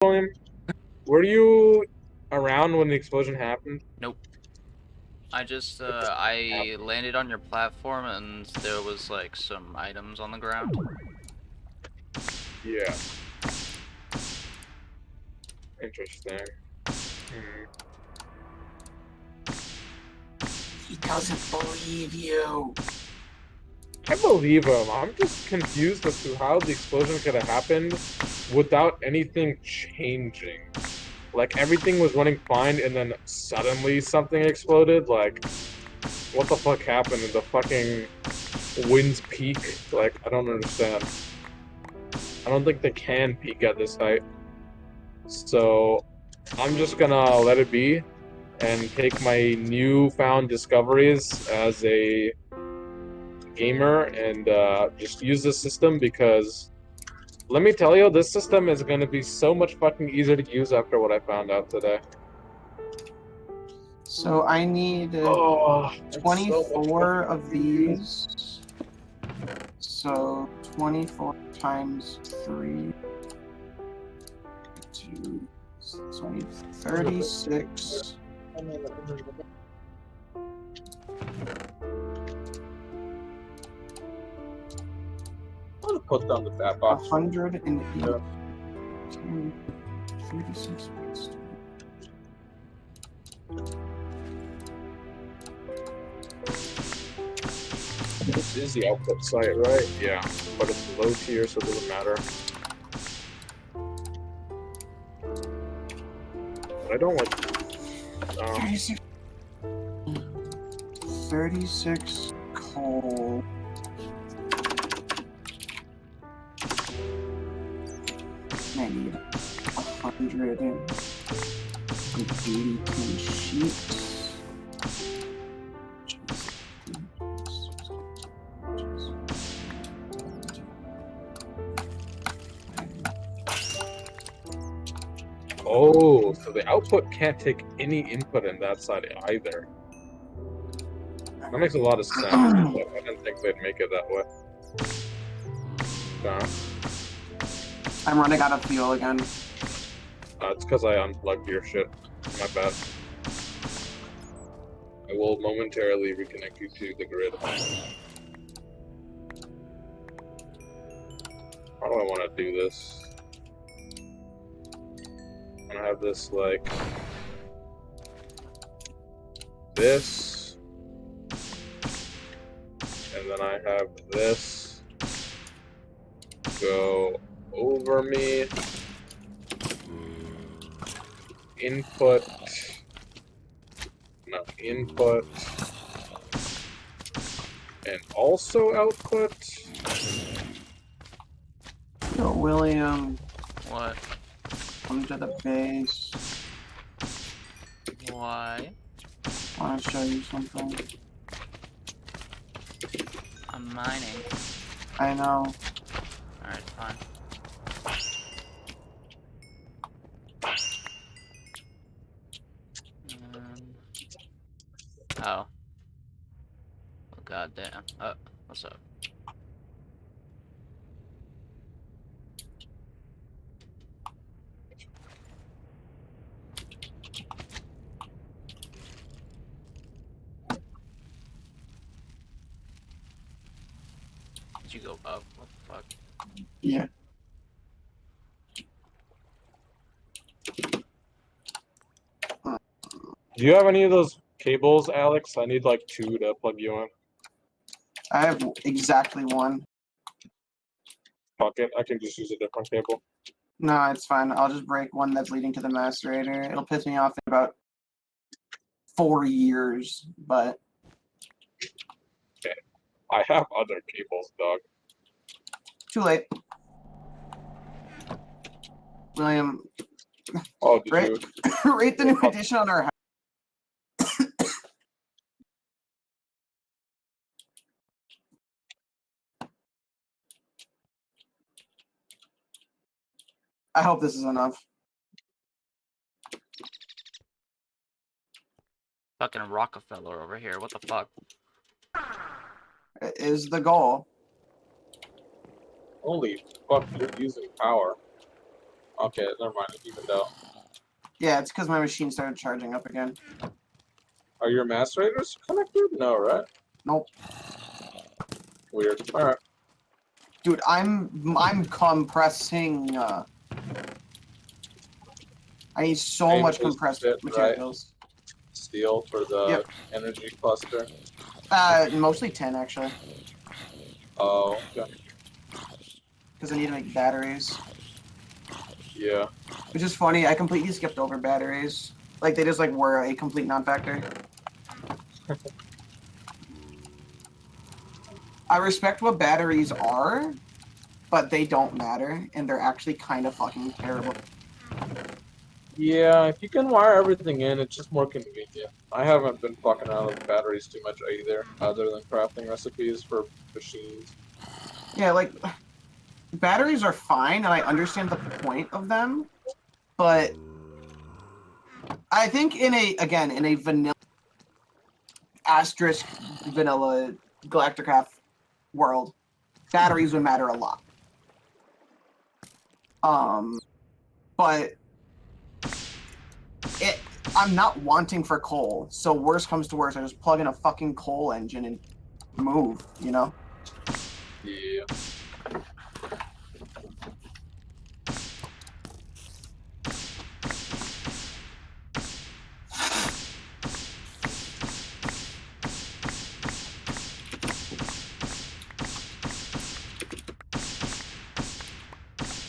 William, were you around when the explosion happened? Nope. I landed on your platform and there was like some items on the ground. Yeah. Interesting. He doesn't believe you. I believe him. I'm just confused as to how the explosion could have happened without anything changing. Like, everything was running fine, and then suddenly something exploded. Like, what the fuck happened in the fucking wind's peak? Like, I don't understand. I don't think they can peak at this height. So, I'm just gonna let it be and take my newfound discoveries as a gamer and just use this system because let me tell you, this system is going to be so much fucking easier to use after what I found out today. So I need 24 of these. So 24 times 3. 2, 20, 36. I'll put down the fat box. 108. 36 minutes. This is the output site, right? Yeah, but it's low tier, so it doesn't matter. But I don't like. 36 coal. I need 182 sheets. Oh, so the output can't take any input in that side either. That makes a lot of sense, but I didn't think they'd make it that way. Nah. I'm running out of fuel again. It's because I unplugged your shit. My bad. I will momentarily reconnect you to the grid. How do I want to do this? I'm gonna have this like this, and then I have this go over me. Input, and also output. Yo, William. What? Come to the base. Why? I want to show you something. I'm mining. I know. Alright, fine. Oh. Oh, goddamn. Oh, what's up? Did you go up? What the fuck? Yeah. Do you have any of those cables, Alex? I need like 2 to plug you in. I have exactly one. Fuck it, I can just use a different cable. No, it's fine. I'll just break one that's leading to the macerator. It'll piss me off in about 4 years, but... Okay. I have other cables, dog. Too late. William, Oh, did rate, you? rate the new addition on our house. I hope this is enough. Fucking Rockefeller over here. What the fuck? It is the goal. Holy fuck, you're using power. Okay, never mind. It evened out. Yeah, it's because my machine started charging up again. Are your macerators connected? No, right? Nope. Weird. All right. Dude, I'm compressing. I need so Ain't much this compressed bit, materials. Steel for the Yep. energy cluster. Mostly tin actually, Oh, okay. because I need to make batteries. Yeah. Which is funny. I completely skipped over batteries. Like they just like were a complete non-factor. I respect what batteries are, but they don't matter, and they're actually kind of fucking terrible. Yeah, if you can wire everything in, it's just more convenient. I haven't been fucking around with batteries too much either, other than crafting recipes for machines. Yeah, like batteries are fine, and I understand the point of them, but I think in a vanilla asterisk vanilla Galacticraft world, batteries would matter a lot. But I'm not wanting for coal, so worst comes to worst, I just plug in a fucking coal engine and move, you know? Yeah.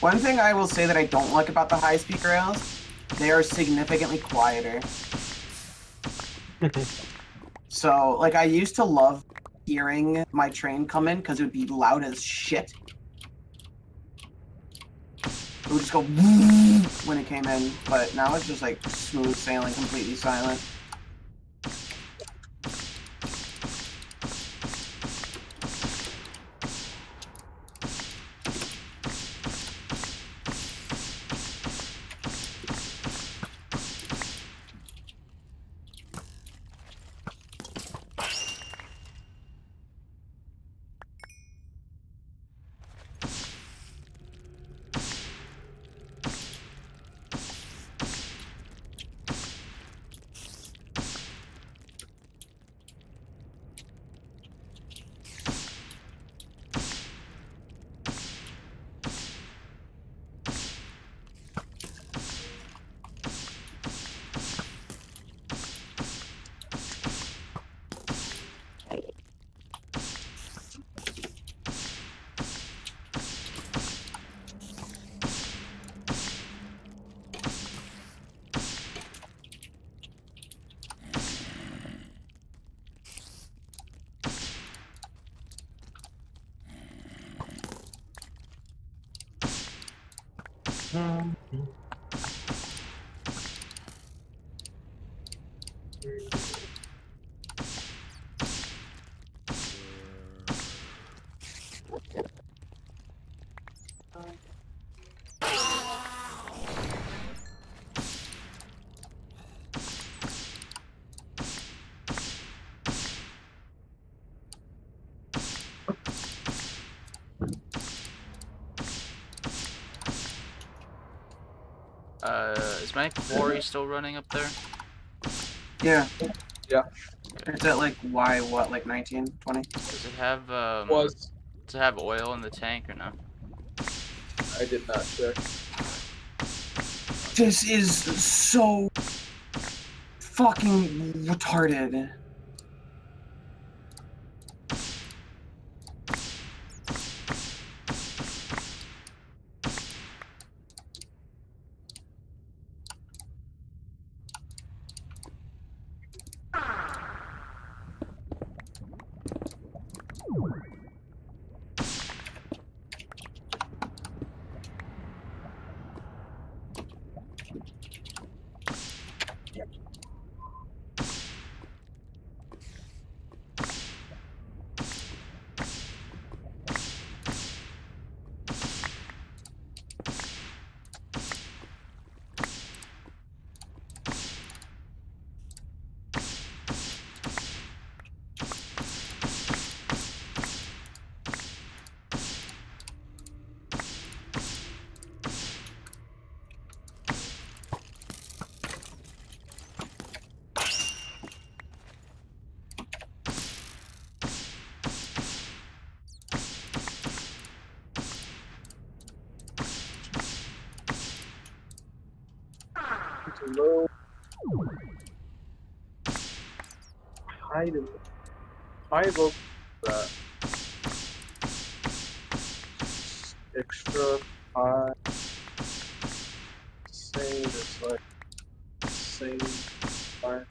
One thing I will say that I don't like about the high-speed rails, they are significantly quieter. So, like, I used to love hearing my train come in because it would be loud as shit. It would just go when it came in, but now it's just like smooth sailing, completely silent. Is my quarry still running up there? Yeah. Yeah. It's at like Y what, like 19, 20? Does it have Was does it have oil in the tank or no? I did not check. This is so fucking retarded. It's a low. High to high vote that extra high. Same is like same high.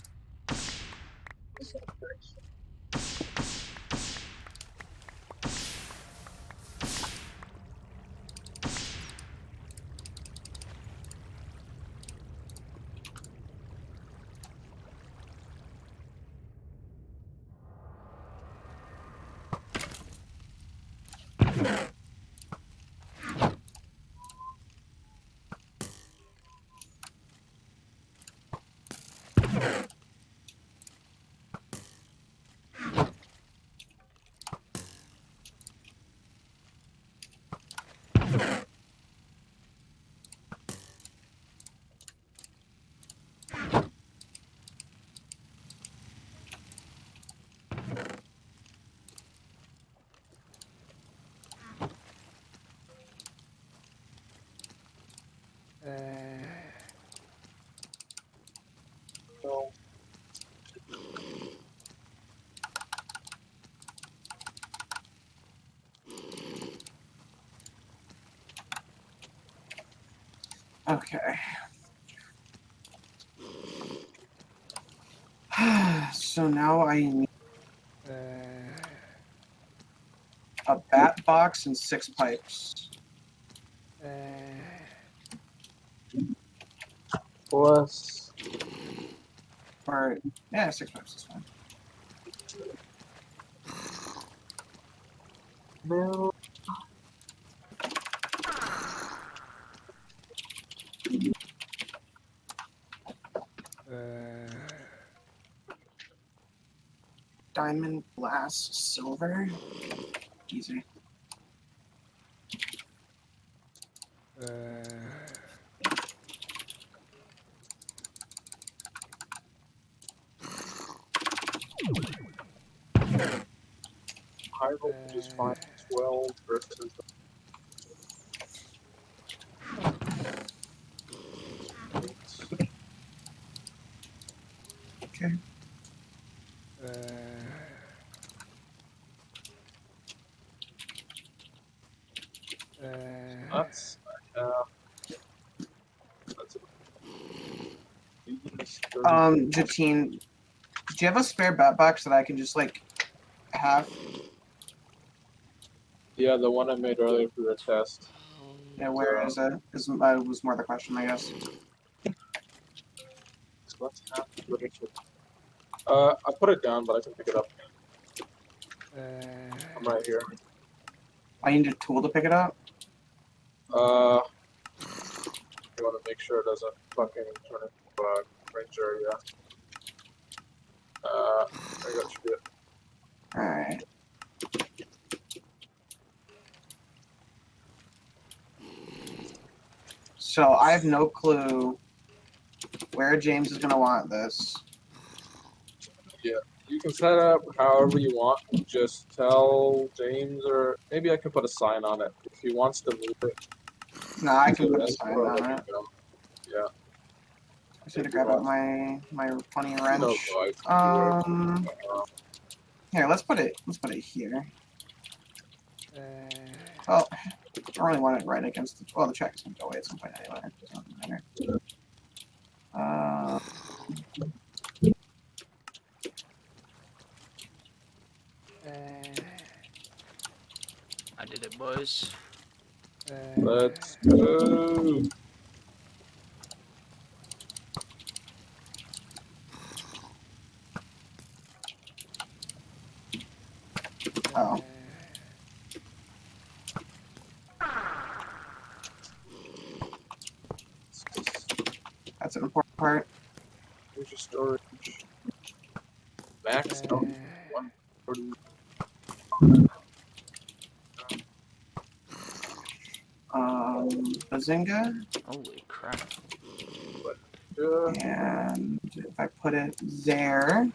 So, Okay. So now I need a bat box and 6 pipes. plus Or yeah, 6 pipes is fine. milk. Diamond, glass, silver. Easy. High voltage is fine. 12 versus Okay. that's that's Jatine, do you have a spare bat box that I can just like have? yeah, the one I made earlier for the test. Yeah, where is it? Was more the question, I guess. So let's have I put it down, but I can pick it up. I'm right here. I need a tool to pick it up. You want to make sure it doesn't fucking turn into a ranger, yeah. I got you. All right. So I have no clue where James is gonna want this. You can set up however you want. Just tell James, or maybe I can put a sign on it if he wants to move it. No, I can to put a the sign end, on it. Yeah. I just need to grab out my funny No, wrench. guys. Here, let's put it here. Well, I really want it right against the. Well, the track is gonna go away at some point anyway. It doesn't matter. I did it, boys. Let's go. Oh. That's an important part. Here's your storage. Max out 140. Bazinga. Holy crap. And if I put it there.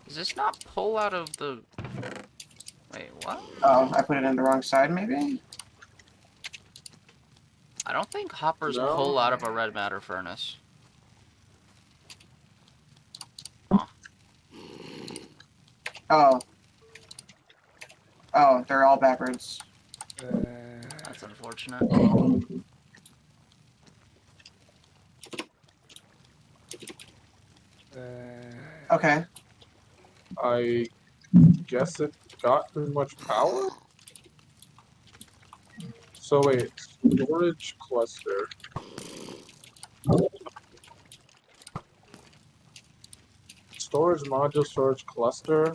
Does this not pull out of the... Wait, what? Oh, I put it in the wrong side, maybe? I don't think hoppers No. pull out of a red matter furnace. Oh. Oh, they're all backwards. That's unfortunate. Okay. I guess it got too much power? So wait, storage cluster. Storage module, storage cluster.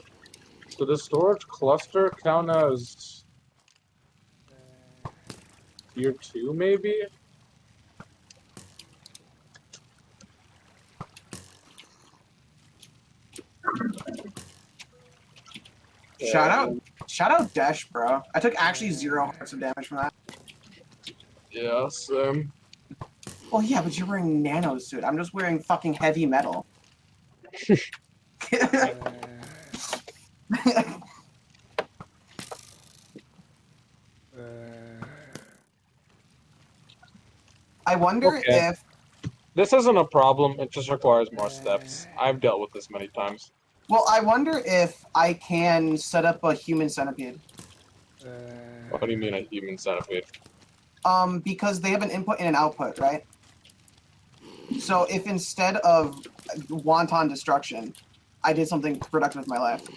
So the storage cluster count as tier 2 maybe? Shout out Desh, bro. I took actually 0 hearts of damage from that. Yeah, Sim. Well, yeah, but you're wearing nano suit. I'm just wearing fucking heavy metal. I wonder Okay. if. This isn't a problem, it just requires more steps. I've dealt with this many times. Well, I wonder if I can set up a human centipede. What do you mean a human centipede? Because they have an input and an output, right? So if instead of wanton destruction, I did something productive with my life.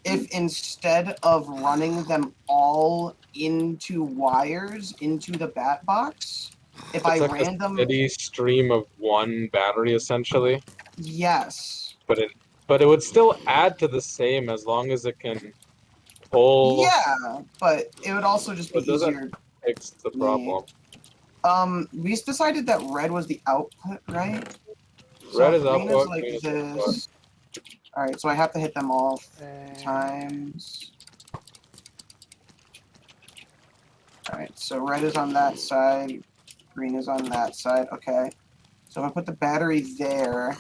If instead of running them all into wires into the bat box, if It's I like ran a them, steady stream of one battery essentially, yes, but it would still add to the same as long as it can pull. yeah, but it would also just be It doesn't easier. fix the problem. We decided that red was the output, right? Red is green output, like green is this. All right, so I have to hit them all times. All right, so red is on that side, green is on that side. Okay, so if I put the battery there,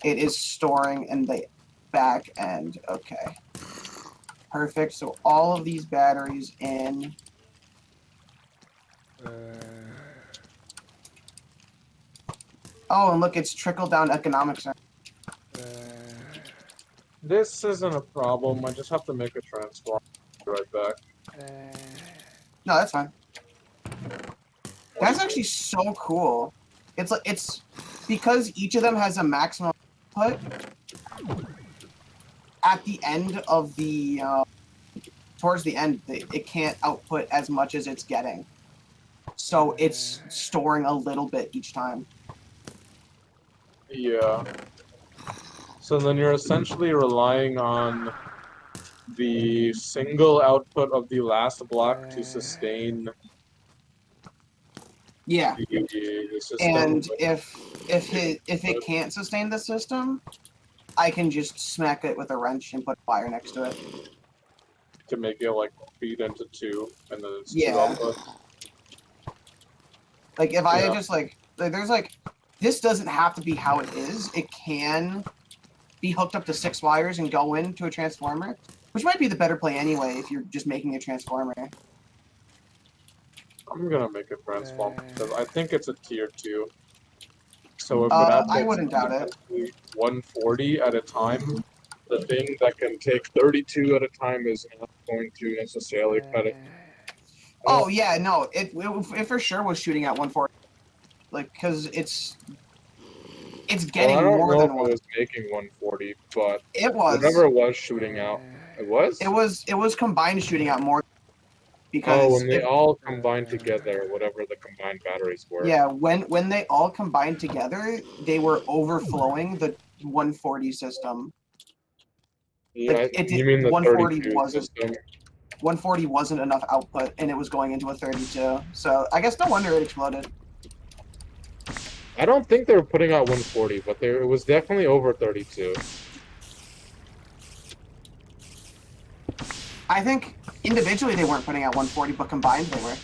it is storing in the back end. Okay, perfect. So all of these batteries in. Oh, and look, it's trickle down economics. This isn't a problem. I just have to make a transform. Be right back. No, that's fine. That's actually so cool. It's like it's because each of them has a maximum output. At the end of the towards the end, it can't output as much as it's getting. So it's storing a little bit each time. Yeah. So then you're essentially relying on the single output of the last block to sustain Yeah. the system. And if it can't sustain the system, I can just smack it with a wrench and put a wire next to it. To make it like feed into 2 and then it's 2 Yeah. output. Like if I Yeah. just like there's like this doesn't have to be how it is. It can be hooked up to 6 wires and go into a transformer, which might be the better play anyway if you're just making a transformer. I'm gonna make a transform because I think it's a tier 2. So if it I wouldn't doubt it. 140 at a time, the thing that can take 32 at a time is not going to necessarily cut it. Oh yeah, no, it for sure was shooting at 140, like because it's getting Well, I don't more know than if one. it was making 140, but It was. whatever it was shooting out, it was. It was combined shooting out more. Because Oh, when they all combined together, whatever the combined batteries were. yeah, when they all combined together, they were overflowing the 140 system. Yeah, Like, you mean the 140 32 wasn't- system? 140 wasn't enough output, and it was going into a 32. So I guess no wonder it exploded. I don't think they were putting out 140, but it was definitely over 32. I think individually they weren't putting out 140, but combined they were.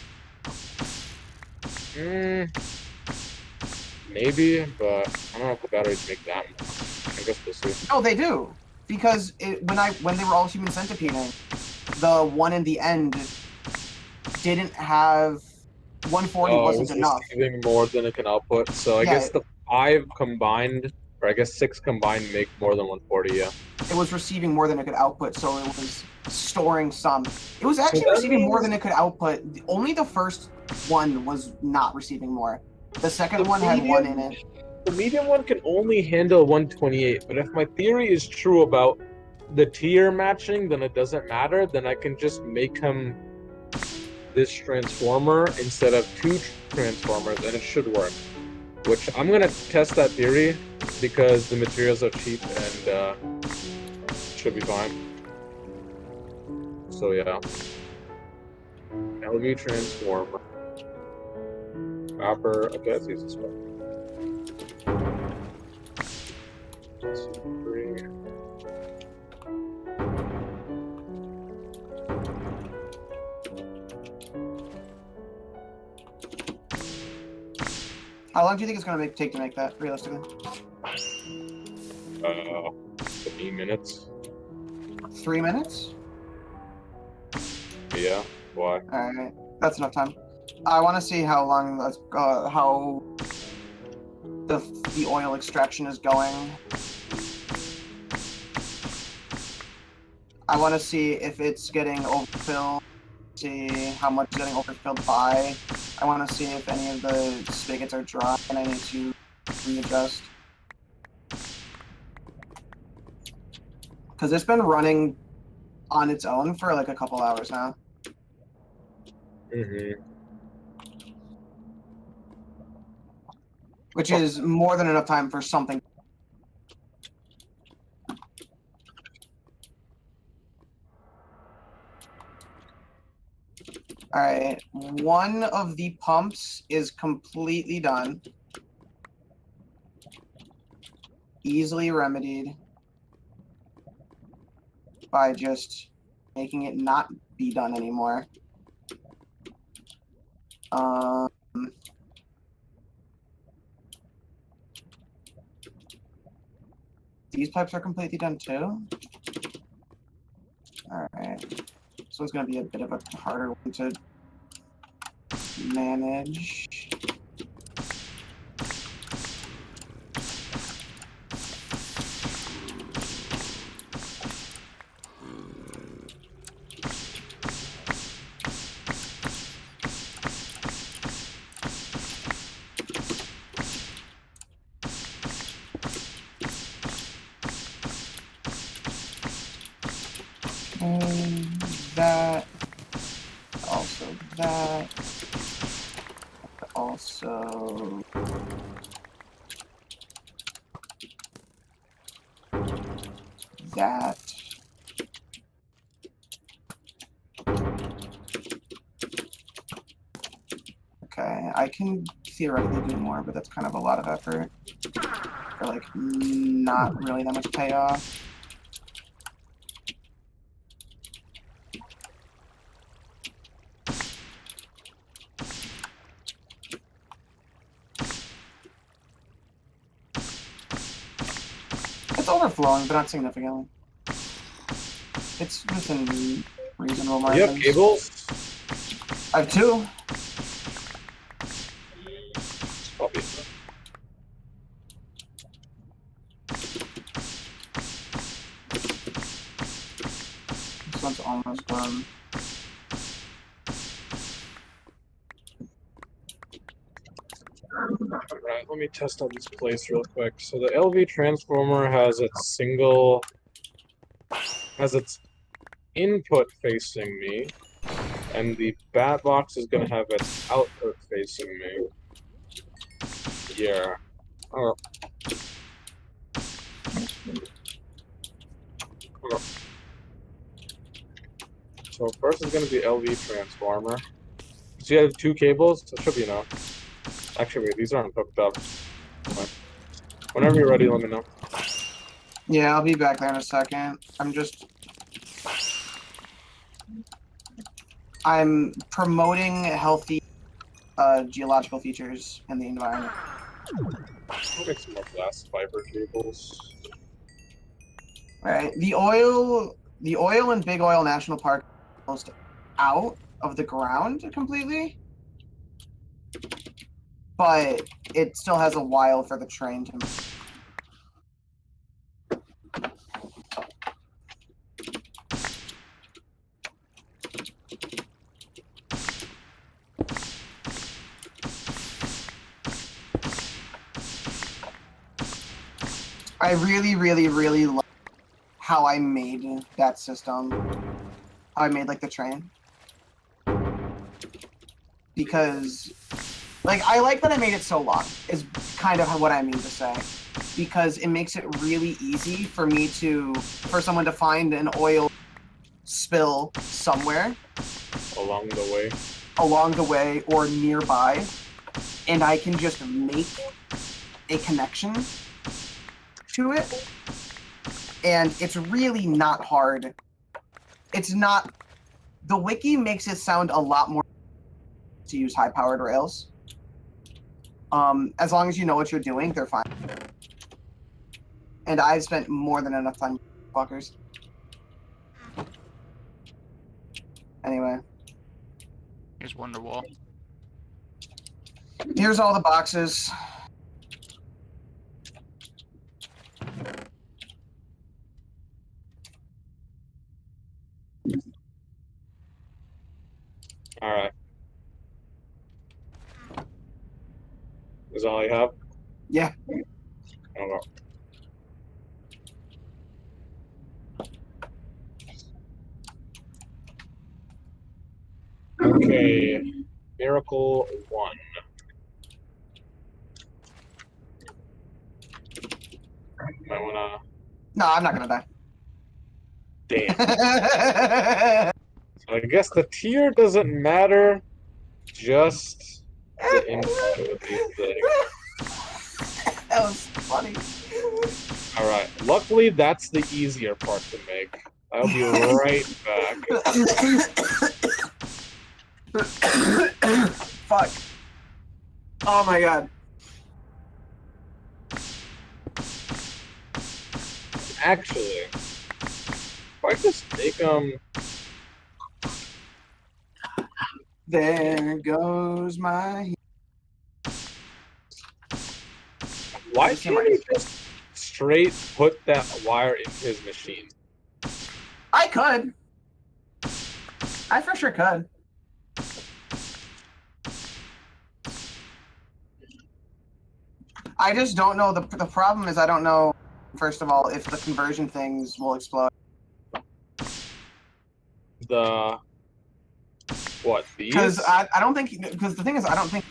Maybe, but I don't know if the batteries make that much. I guess we'll see. Oh, they do, because when they were all human centipeding, the one in the end didn't have 140 wasn't it was enough. receiving more than it can output. So I Yeah. guess the 5 combined, or I guess 6 combined make more than 140. Yeah. It was receiving more than it could output, so it was storing some. It was So actually that receiving more means than it could output. Only the first one was not receiving more. The second the one had one in medium, it. the medium one can only handle 128. But if my theory is true about the tier matching, then it doesn't matter. Then I can just make him this transformer instead of 2 transformers, and it should work. Which I'm gonna test that theory because the materials are cheap and should be fine. So yeah, LV transformer, copper. Okay, that's easy stuff. 3. How long do you think it's gonna take to make that, realistically? 15 minutes. 3 minutes? Yeah. Why? Alright, that's enough time. I want to see how long how the oil extraction is going. I want to see if it's getting overfilled. See how much it's getting overfilled by. I want to see if any of the spigots are dry, and I need to readjust. Because it's been running on its own for like a couple hours now. Mm-hmm. Which is more than enough time for something. Alright, one of the pumps is completely done. Easily remedied by just making it not be done anymore. These pipes are completely done too. Alright. This one's going to be a bit of a harder one to manage. That, also that, also that. Okay, I can theoretically do more, but that's kind of a lot of effort for like not really that much payoff. It's overflowing, but not significantly. It's within reasonable You have margins. cables? I have 2. It's probably enough. This one's almost done. Alright, let me test on this place real quick. So the LV transformer has its input facing me, and the bat box is gonna have its output facing me. Yeah. Oh. Oh. So first is gonna be LV transformer. So you have 2 cables, so it should be enough. Actually, wait, these aren't hooked up. Whenever you're ready, let me know. Yeah, I'll be back there in a second. I'm promoting healthy geological features in the environment. I'll make some more glass fiber cables. Right. The oil in Big Oil National Park is almost out of the ground completely. but it still has a while for the train to move. I really love how I made that system. How I made like the train. Because like I like that I made it so long is kind of what I mean to say. Because it makes it really easy for me for someone to find an oil spill somewhere Along the way. Or nearby, and I can just make a connection to it, and it's really not hard. It's not. The wiki makes it sound a lot more to use high-powered rails. As long as you know what you're doing, they're fine. And I've spent more than enough time, fuckers. Anyway. Here's Wonderwall. Here's all the boxes. Alright. Is that all you have? Yeah. Okay. Okay. Miracle 1. Might wanna. No, I'm not gonna die. Damn. So I guess the tier doesn't matter. Just the input of these things. That was funny. Alright. Luckily, that's the easier part to make. I'll be right back. Fuck. Oh my god. Actually, if I just make There goes my. why can't he just straight put that wire in his machine? I could. I for sure could. I just don't know. The problem is I don't know, first of all, if the conversion things will explode. The what? These? Because I don't think, because the thing is I don't think,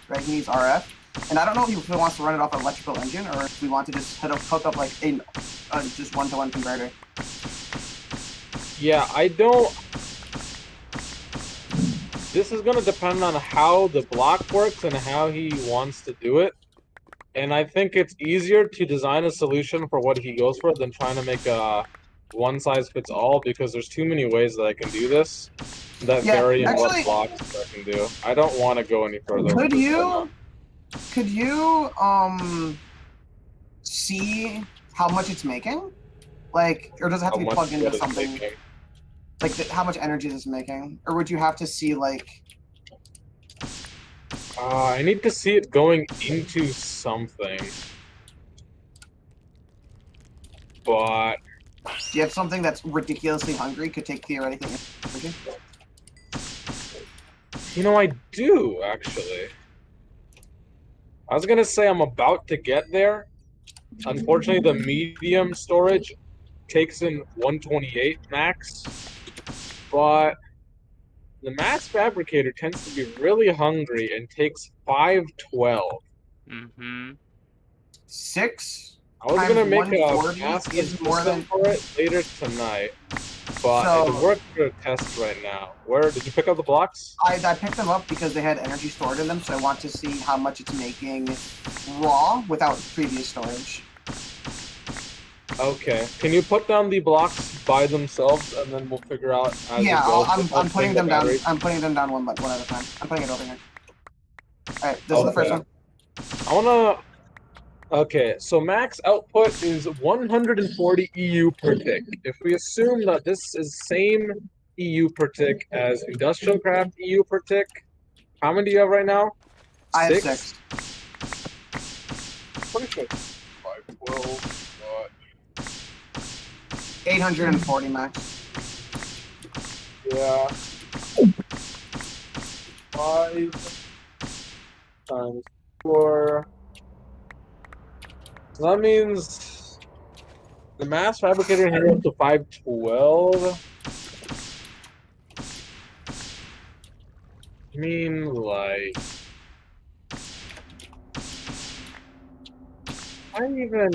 right, he needs RF. And I don't know if he wants to run it off an electrical engine or if we want to just hook up like a just one-to-one converter. Yeah, I don't. This is gonna depend on how the block works and how he wants to do it. And I think it's easier to design a solution for what he goes for than trying to make a one-size-fits-all, because there's too many ways that I can do this that vary in what blocks I can do. I don't want to go any further. Could you see how much it's making? Like, or does it have to be plugged into something? Like, how much energy is it making? Or would you have to see, like... I need to see it going into something. But... Do you have something that's ridiculously hungry, could take theoretically energy? You know, I do, actually. I was gonna say I'm about to get there. Unfortunately, the medium storage takes in 128 max. But the mass fabricator tends to be really hungry and takes 512. Mm-hmm. 6 I was gonna make a 140 mass is more system than... for it later tonight, but it worked for a test right now. Where did you pick up the blocks? I picked them up because they had energy stored in them, so I want to see how much it's making raw without previous storage. Okay. Can you put down the blocks by themselves, and then we'll figure out as Yeah, it goes. I'm putting them down. I'm putting them down one at a time. I'm putting it over here. All right, this is the first one. I wanna. Okay, so max output is 140 EU per tick. If we assume that this is same EU per tick as industrial craft EU per tick, how many do you have right now? I have 6? 6. Pretty sure it's 512, but 840 max. yeah. 5 times 4. So that means the mass fabricator can go up to 512. I mean, like, I even.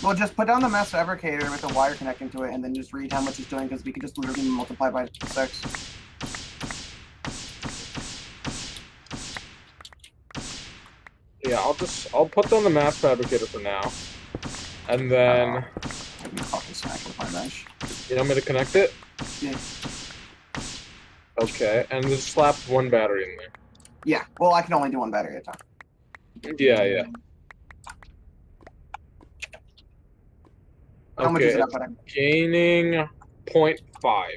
Well, just put down the mass fabricator with a wire connecting to it, and then just read how much it's doing, because we could just literally multiply by 6. Yeah, I'll put down the mass fabricator for now, and then I'd be fucking smacked with my bench. you want me to connect it? Yeah. Okay, and just slap one battery in there. Yeah. Well, I can only do one battery at a time. Yeah, yeah. How much is it Okay, outputting? gaining 0.5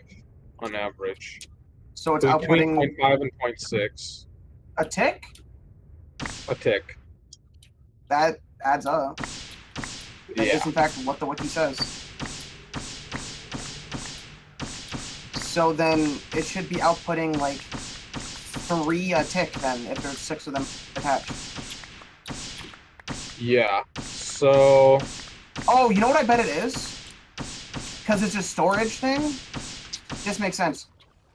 on average. So it's Between outputting 0.5 and 0.6 a tick? a tick. That adds up. That Yeah. is, in fact, what the wiki says. So then it should be outputting like 3 a tick then, if there's 6 of them attached. Yeah. So Oh, you know what I bet it is? Because it's a storage thing? This makes sense.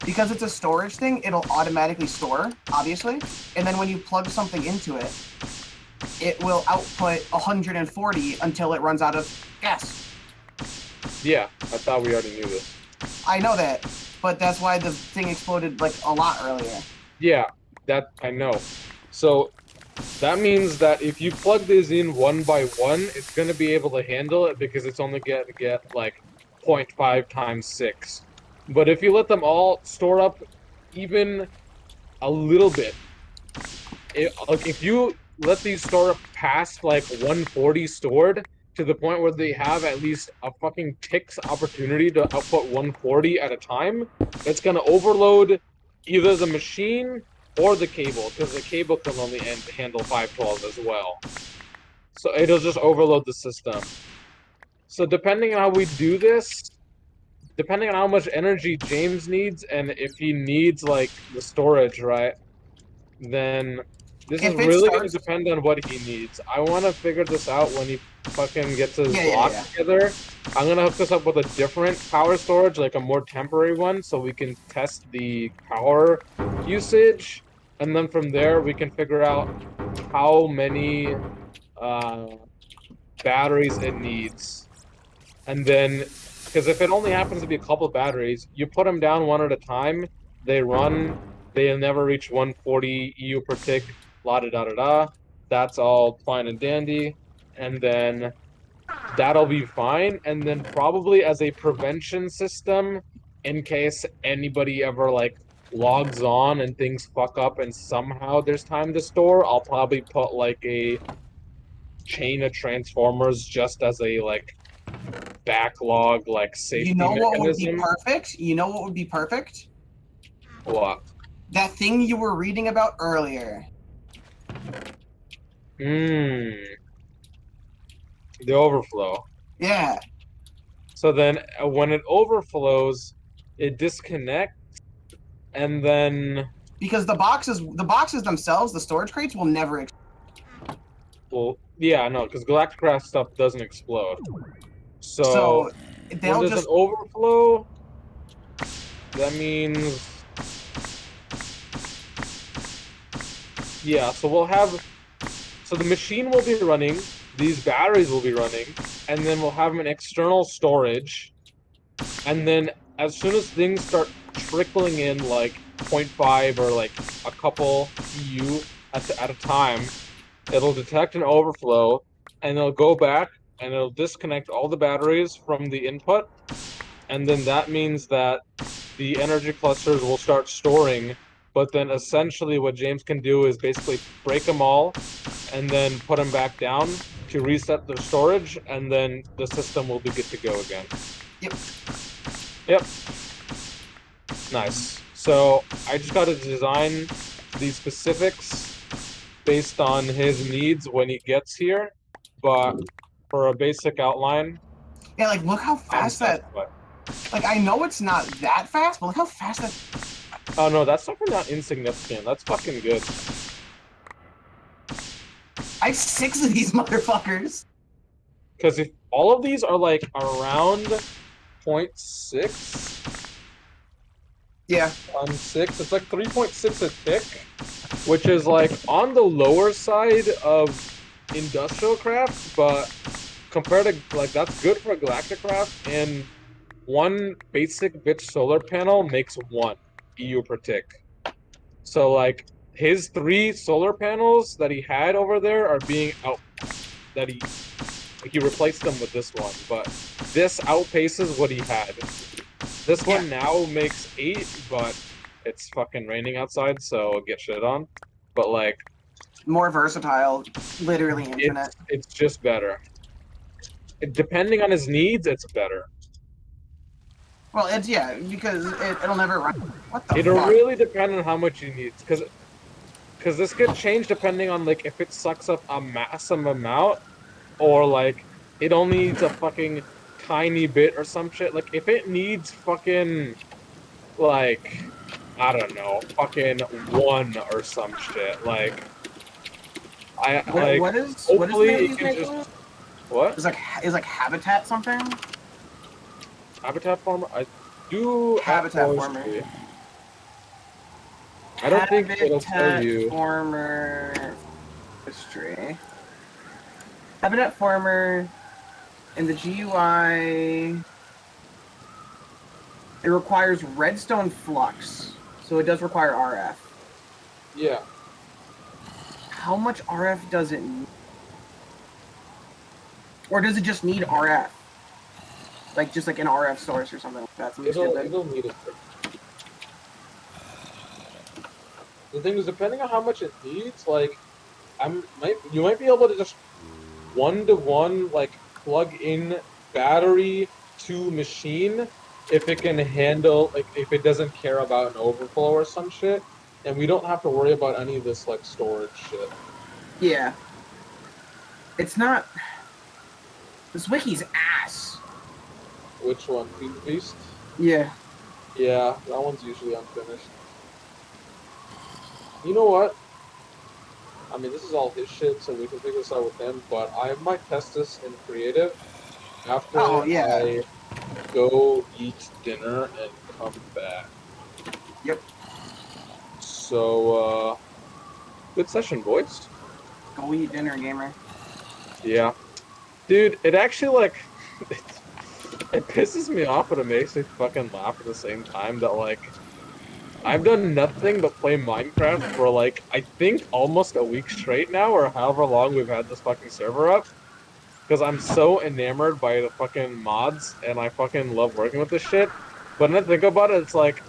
Because it's a storage thing, it'll automatically store, obviously. And then when you plug something into it, it will output 140 until it runs out of gas. yeah, I thought we already knew this. I know that, but that's why the thing exploded like a lot earlier. Yeah, that I know. So that means that if you plug these in one by one, it's gonna be able to handle it because it's only gonna get like 0.5 times 6. But if you let them all store up even a little bit, like if you let these store up past like 140 stored to the point where they have at least a fucking tick's opportunity to output 140 at a time, it's gonna overload either the machine or the cable, because the cable can only handle 512 as well. So it'll just overload the system. So depending on how we do this, depending on how much energy James needs, and if he needs like the storage, right, then this is If it really gonna starts- depend on what he needs. I want to figure this out when he fucking gets his Yeah, block yeah. together. I'm gonna hook this up with a different power storage, like a more temporary one, so we can test the power usage, and then from there we can figure out how many batteries it needs, and then because if it only happens to be a couple batteries, you put them down one at a time. They run. They never reach 140 EU per tick. La da da da da. That's all fine and dandy, and then that'll be fine. And then probably as a prevention system, in case anybody ever like logs on and things fuck up and somehow there's time to store, I'll probably put like a chain of transformers just as a like backlog like safety You know what would be mechanism. perfect? You know what would be perfect? What? That thing you were reading about earlier. The overflow. Yeah. So then when it overflows, it disconnects, and then Because the boxes themselves, the storage crates, will never well, yeah, no, because Galacticraft stuff doesn't explode. so when they'll there's just an overflow, that means yeah. So we'll have so the machine will be running, these batteries will be running, and then we'll have an external storage, and then as soon as things start trickling in like 0.5 or like a couple EU at a time, it'll detect an overflow, and it'll go back and it'll disconnect all the batteries from the input, and then that means that the energy clusters will start storing. But then essentially what James can do is basically break them all and then put them back down to reset the storage, and then the system will be good to go again. Yep. Nice. So I just got to design the specifics based on his needs when he gets here, but for a basic outline, Yeah, like look how I'm fast that. satisfied. Like I know it's not that fast, but look how fast that. Oh no, that's fucking not insignificant. That's fucking good. I have 6 of these motherfuckers. Because if all of these are like around 0.6 Yeah. on 6, it's like 3.6 a tick, which is like on the lower side of industrial craft, but compared to like that's good for galactic craft, and one basic bitch solar panel makes 1 EU per tick. So like his 3 solar panels that he had over there are being out that he replaced them with this one, but this outpaces what he had. This one now makes 8, but it's fucking raining outside, so get shit on. But like More versatile, literally infinite. it's just better. Depending on his needs, it's better. Well, it's because it'll never run. What the It'll fuck? really depend on how much he needs, because this could change depending on like if it sucks up a massive amount, or like it only needs a fucking tiny bit or some shit. Like if it needs fucking like I don't know, fucking 1 or some shit. Like I like What is hopefully the name it of can these just what? Is like habitat something? Habitat farmer? I do Habitat forestry. I don't think it'll tell you. Farmer history. Habitat farmer in the GUI. It requires redstone flux, so it does require RF. Yeah. How much RF does it need? Or does it just need RF? Like just like an RF source or something like that. Something stupid. It'll need it. The thing is, depending on how much it needs, like, you might be able to just 1-to-1 like plug in battery to machine if it can handle like if it doesn't care about an overflow or some shit, and we don't have to worry about any of this like storage shit. Yeah. It's not. This wiki's ass. Which one? Feed the Beast? Yeah. Yeah, that one's usually unfinished. You know what? I mean, this is all his shit, so we can figure this out with him, but I might test this in creative after I go eat dinner and come back. Yep. So, good session, boys. Go eat dinner, gamer. Yeah. Dude, it actually, like, it pisses me off, but it makes me fucking laugh at the same time that, like, I've done nothing but play Minecraft for, like, I think almost a week straight now, or however long we've had this fucking server up. Because I'm so enamored by the fucking mods, and I fucking love working with this shit. But when I think about it, it's like,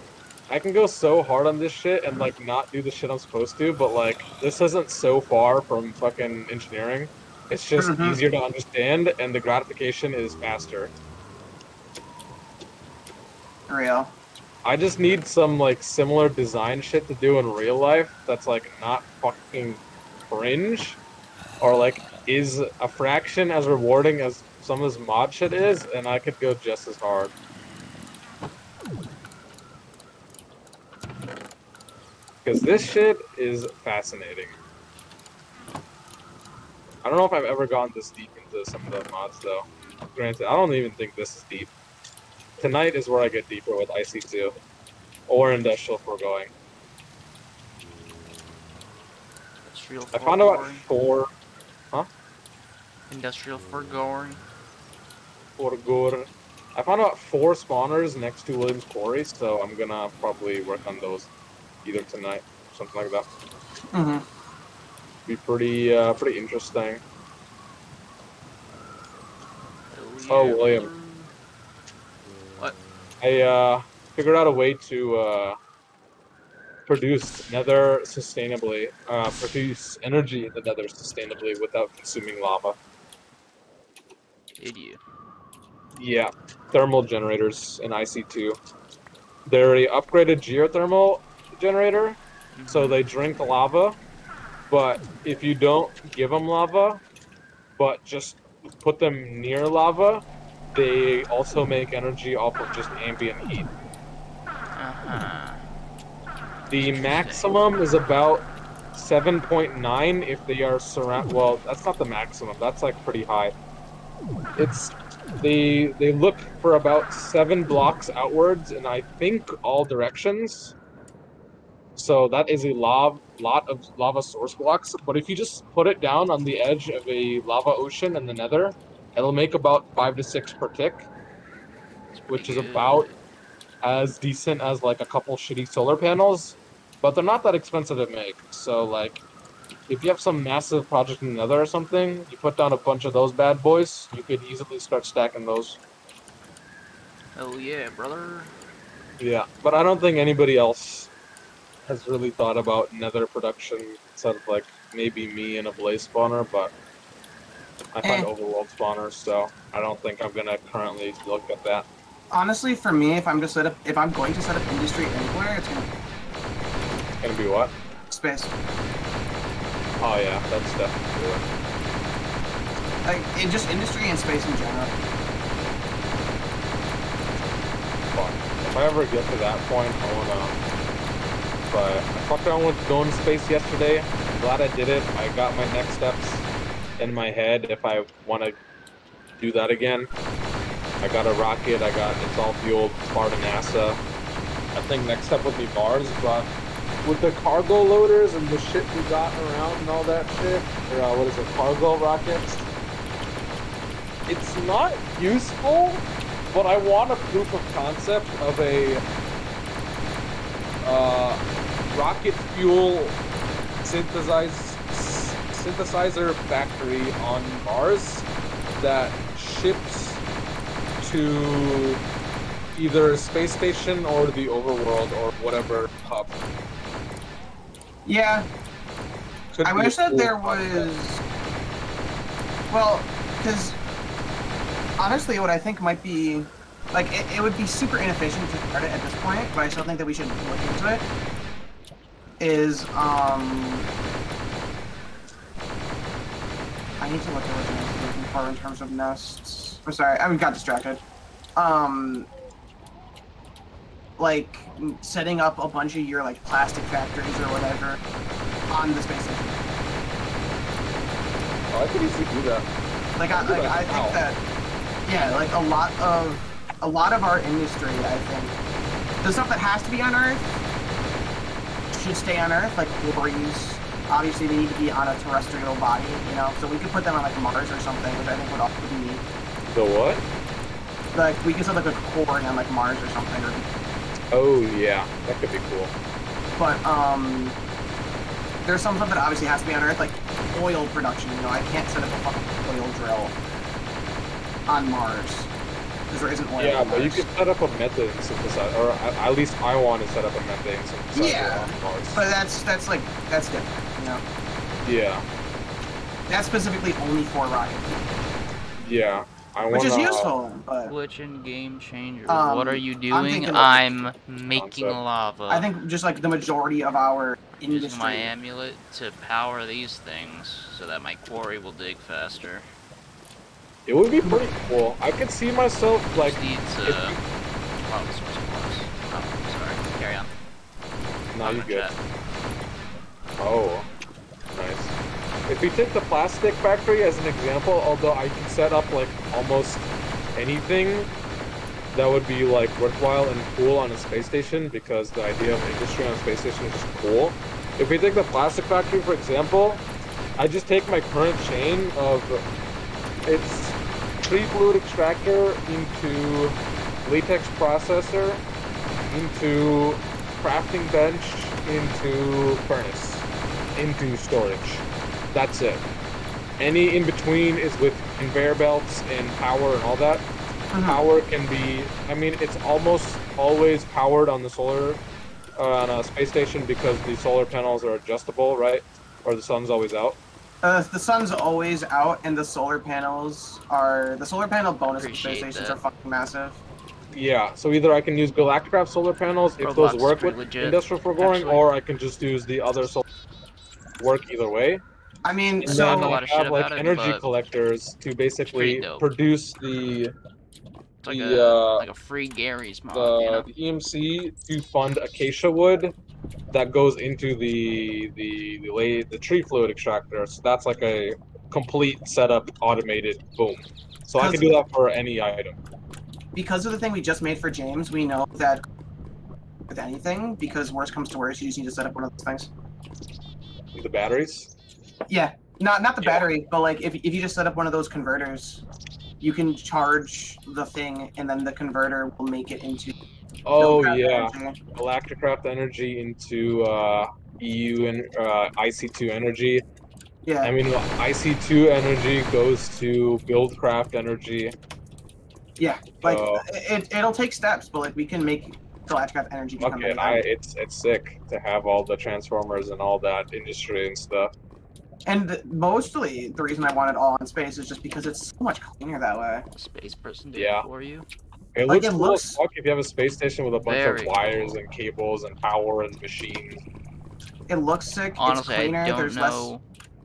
I can go so hard on this shit and, like, not do the shit I'm supposed to, but, like, this isn't so far from fucking engineering. It's just easier to understand, and the gratification is faster. For real. I just need some, like, similar design shit to do in real life that's, like, not fucking cringe, or, like, is a fraction as rewarding as some of this mod shit is, and I could go just as hard. Because this shit is fascinating. I don't know if I've ever gone this deep into some of the mods, though. Granted, I don't even think this is deep. Tonight is where I get deeper with IC2. Or Industrial Foregoing. I found out 4... Huh? Industrial Foregoing. Forgor. I found out 4 spawners next to Williams Quarry, so I'm gonna probably work on those either tonight or something like that. Be pretty interesting. Oh, William. What? I figured out a way to produce nether sustainably, produce energy in the nether sustainably without consuming lava. Did you? Yeah, thermal generators in IC2. They're a upgraded geothermal generator, so they drink lava. But if you don't give them lava, but just put them near lava, they also make energy off of just ambient heat. Uh-huh. The Interesting. maximum is about 7.9 if they are surround. Well, that's not the maximum. That's like pretty high. It's they look for about 7 blocks outwards in I think all directions. So that is a lot of lava source blocks. But if you just put it down on the edge of a lava ocean in the Nether, it'll make about 5 to 6 per tick, It's pretty which is good. about as decent as like a couple shitty solar panels. But they're not that expensive to make. So like, if you have some massive project in the Nether or something, you put down a bunch of those bad boys, you could easily start stacking those. Oh yeah, brother. Yeah, but I don't think anybody else has really thought about Nether production outside of like maybe me and a Blaze spawner, but I find Eh. overworld spawners, so I don't think I'm gonna currently look at that. Honestly, for me, if I'm going to set up industry anywhere, it's gonna It's gonna be what? be space. Oh yeah, that's definitely it. Like, just industry and space in general. Fuck. If I ever get to that point, I wanna. But I fucked around with going to space yesterday. I'm glad I did it. I got my next steps in my head if I want to do that again. I got a rocket. It's all fueled. It's part of NASA. I think next step would be Mars, but with the cargo loaders and the shit we got around and all that shit, or what is it, cargo rockets? It's not useful, but I want a proof of concept of a rocket fuel synthesizer factory on Mars that ships to either a space station or the overworld or whatever hub. Yeah, Could I be a wish that cool there concept. was. Well, because honestly, what I think might be like it would be super inefficient to start it at this point, but I still think that we should look into it. Is I need to look at what I'm looking for in terms of nests. I'm sorry, I got distracted. Like setting up a bunch of your like plastic factories or whatever on the space station. Oh, I could easily do that. I think that yeah, like a lot of our industry, I think the stuff that has to be on Earth should stay on Earth, like quarries. Obviously, they need to be on a terrestrial body, you know. So we could put them on like Mars or something, which I think would also be neat. The what? Like we could set like a quarry on like Mars or something. Or, Oh yeah, that could be cool. but there's some stuff that obviously has to be on Earth, like oil production. You know, I can't set up a fucking oil drill on Mars because there isn't oil. Yeah, on but you Mars. could set up a methane synthesizer, or at least I want to set up a methane synthesizer Yeah, on Mars. but that's different. You know, Yeah, that's specifically only for rocket fuel, yeah. I want which is useful. But Glitch in game changer. Um, What are you I'm doing? thinking of I'm making concept. lava. I think just like the majority of our using my industry. amulet to power these things so that my quarry will dig faster. It would be pretty cool. I could see myself like. Just needs if oh, the source blocks. Oh, sorry. Carry on. No, I'm you in good. chat. Oh, nice. If we take the plastic factory as an example, although I can set up like almost anything that would be like worthwhile and cool on a space station, because the idea of industry on a space station is just cool. If we take the plastic factory for example, I just take my current chain of its tree fluid extractor into latex processor, into crafting bench, into furnace, into storage. That's it. Any in between is with conveyor belts and power and all that. Power can be, I mean, it's almost always powered on the solar, on a space station because the solar panels are adjustable, right? Or the sun's always out. The sun's always out, and the solar panel bonus of the space Appreciate stations that. are fucking massive. Yeah, so either I can use Galacticraft solar panels if those Roblox is work pretty with legit, industrial foregoing, actually. or I can just use the other solar work either way. I mean, And I so don't then know a I lot of shit have like about it, energy but collectors to pretty basically dope. produce the It's like the a free Gary's mod, you know? the EMC to fund acacia wood that goes into the tree fluid extractor. So that's like a complete setup, automated, boom. So I can do that for any item. because of the thing we just made for James, we know that with anything, because worst comes to worst, you just need to set up one of those things. The batteries. Yeah, not the Yeah. battery, but like if you just set up one of those converters, you can charge the thing, and then the converter will make it into. Oh Buildcraft yeah, energy. Galacticraft energy into EU and IC2 energy. Yeah, I mean, IC2 energy goes to Buildcraft energy. yeah. Like So it'll take steps, but like we can make Galacticraft energy become fuck it, anything. it's sick to have all the transformers and all that industry and stuff. And mostly the reason I want it all in space is just because it's so much cleaner that way. The space person did Yeah. it for you. It Like, looks it cool looks- as fuck if you have a space station with a bunch Very of wires cool. and cables and power and machines. It looks sick. Honestly, it's cleaner. I don't There's know less.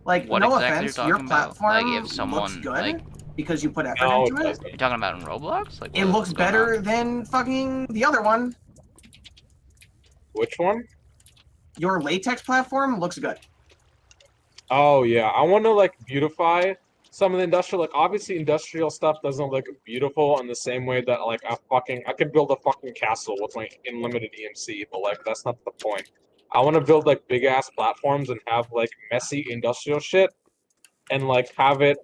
Like, what no exactly offense, you're your talking about. platform Like, if someone, looks good like- because you put effort No, it into it. doesn't. You're talking about in Roblox? Like, It what- looks what's going better on? than fucking the other one. Which one? Your latex platform looks good. Oh yeah, I want to like beautify some of the industrial. Like obviously, industrial stuff doesn't look beautiful in the same way that like I could build a fucking castle with like unlimited EMC, but like that's not the point. I want to build like big ass platforms and have like messy industrial shit, and like have it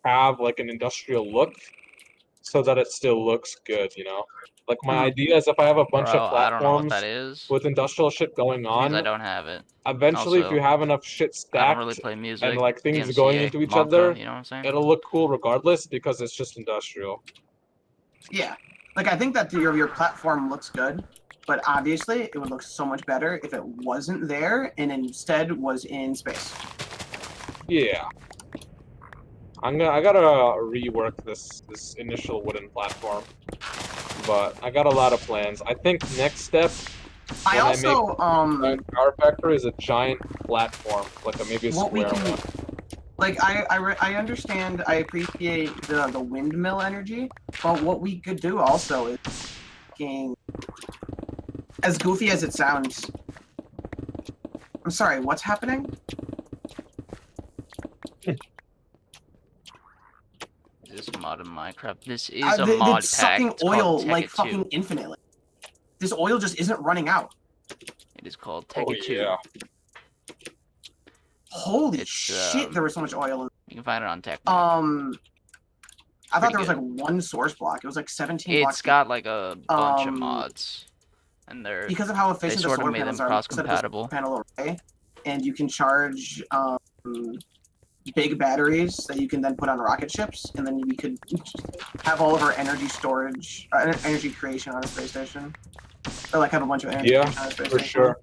have like an industrial look, so that it still looks good. You know, like my idea is if I have a bunch Bro, of I don't know what platforms that is. with industrial shit going Because I on, don't have it. eventually if Also, you have enough shit I stacked don't really play music. and like things DMCA, going into each Monka, other, you know what I'm saying? it'll look cool regardless because it's just industrial. Yeah. Like, I think that your platform looks good, but obviously it would look so much better if it wasn't there and instead was in space. Yeah. I gotta rework this initial wooden platform, but I got a lot of plans. I think next step I When I also, giant power factory is a giant platform, like maybe a what we square can, one. like, I understand, I appreciate the windmill energy, but what we could do also is fucking, as goofy as it sounds. I'm sorry, what's happening? This is mod in Minecraft. This is a It's mod pack. sucking It's called oil like Tekkit 2. fucking infinitely. This oil just isn't running out. It is called Oh Tekkit 2. yeah. Holy It's, shit, there was so much oil. You can find it on Tech. I thought Pretty there was good. like one source block. It was like 17 It's blocks. got like a bunch of Um, mods. And they're Because of how they efficient the sort of solar made them panels are, cross you set up this compatible. panel array, and you can charge big batteries that you can then put on rocket ships, and then we could have all of our energy storage, energy creation on a space station, or like have a bunch of energy Yeah, creation on a space for station. sure.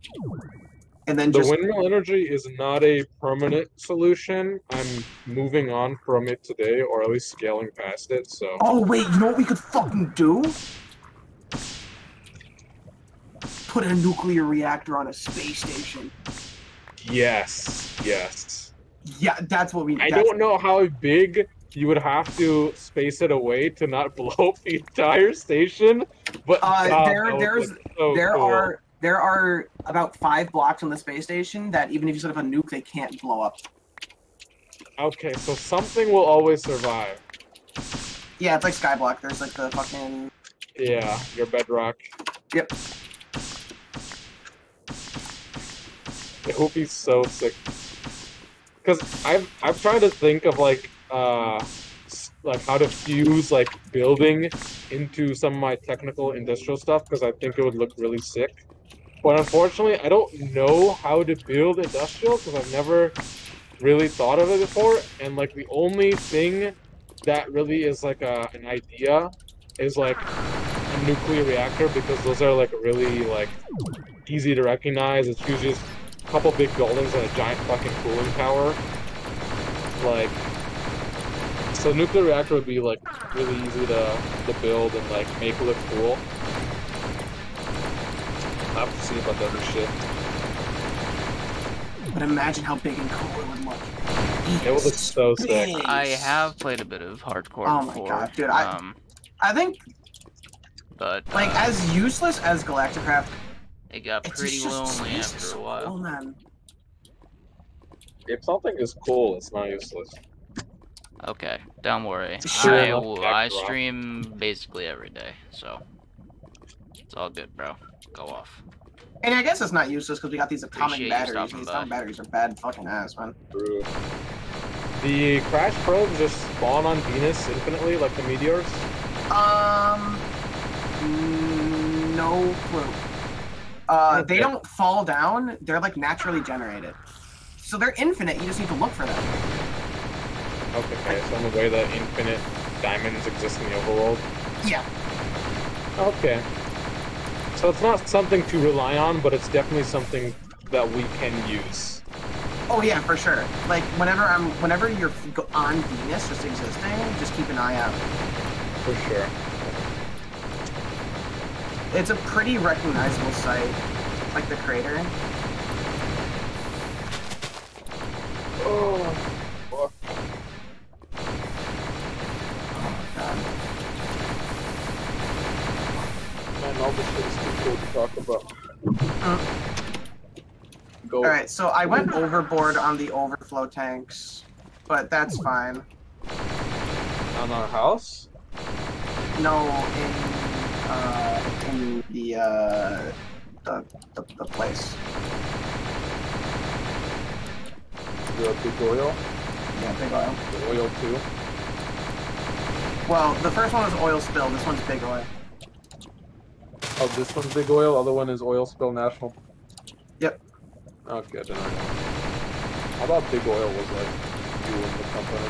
And then The just windmill energy is not a permanent solution. I'm moving on from it today, or at least scaling past it. So oh wait, you know what we could fucking do? Put a nuclear reactor on a space station. yes, yes. Yeah, that's what we. I that's- don't know how big you would have to space it away to not blow up the entire station, but God, that would there's look so there cool. are about 5 blocks on the space station that even if you set up a nuke, they can't blow up. Okay, so something will always survive. Yeah, it's like Skyblock. There's like the fucking. Yeah, your bedrock. Yep. It will be so sick. Because I've tried to think of like how to fuse like building into some of my technical industrial stuff because I think it would look really sick. But unfortunately, I don't know how to build industrial because I've never really thought of it before. And like the only thing that really is like an idea is like a nuclear reactor because those are like really like easy to recognize. It's usually just a couple big buildings and a giant fucking cooling tower. Like So nuclear reactor would be like really easy to build and like make look cool. I have to see about the other shit. But imagine how big and cool it would look. It would look so sick. Big. I have played a bit of hardcore Oh my before. god, dude! I think But like as useless as Galacticraft, it got it's pretty just lonely space is after a so while. cool, man. If something is cool, it's not useless. Okay, don't worry. Sure. I stream basically every day, so it's all good, bro. Go off. And I guess it's not useless because we got these atomic Appreciate you batteries. stopping These by. atomic batteries are bad fucking ass, man. True. The crash probes just spawn on Venus infinitely, like the meteors. No clue. They don't fall down. They're like naturally generated. So they're infinite. You just need to look for them. Okay, so in the way that infinite diamonds exist in the overworld. Yeah. Okay. So it's not something to rely on, but it's definitely something that we can use. Oh yeah, for sure. Like whenever you're on Venus just existing, just keep an eye out. For sure. It's a pretty recognizable site, like the crater. Oh, fuck. Oh my god. Man, all this shit is too cool to talk about. Go. Alright, so I went overboard on the overflow tanks, but that's fine. On our house? No, in the place. The big oil? Yeah, big oil. The oil too? Well, the first one was oil spill, this one's big oil. Oh, this one's big oil, other one is oil spill national. Yep. Okay, then I thought big oil was like you and the company.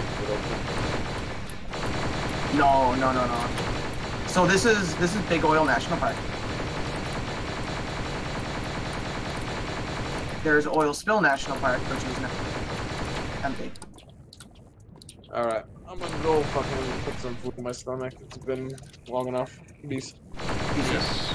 No. So this is Big Oil National Park. There's Oil Spill National Park, which is empty. Alright, I'm gonna go fucking put some food in my stomach. It's been long enough. Peace. Peace.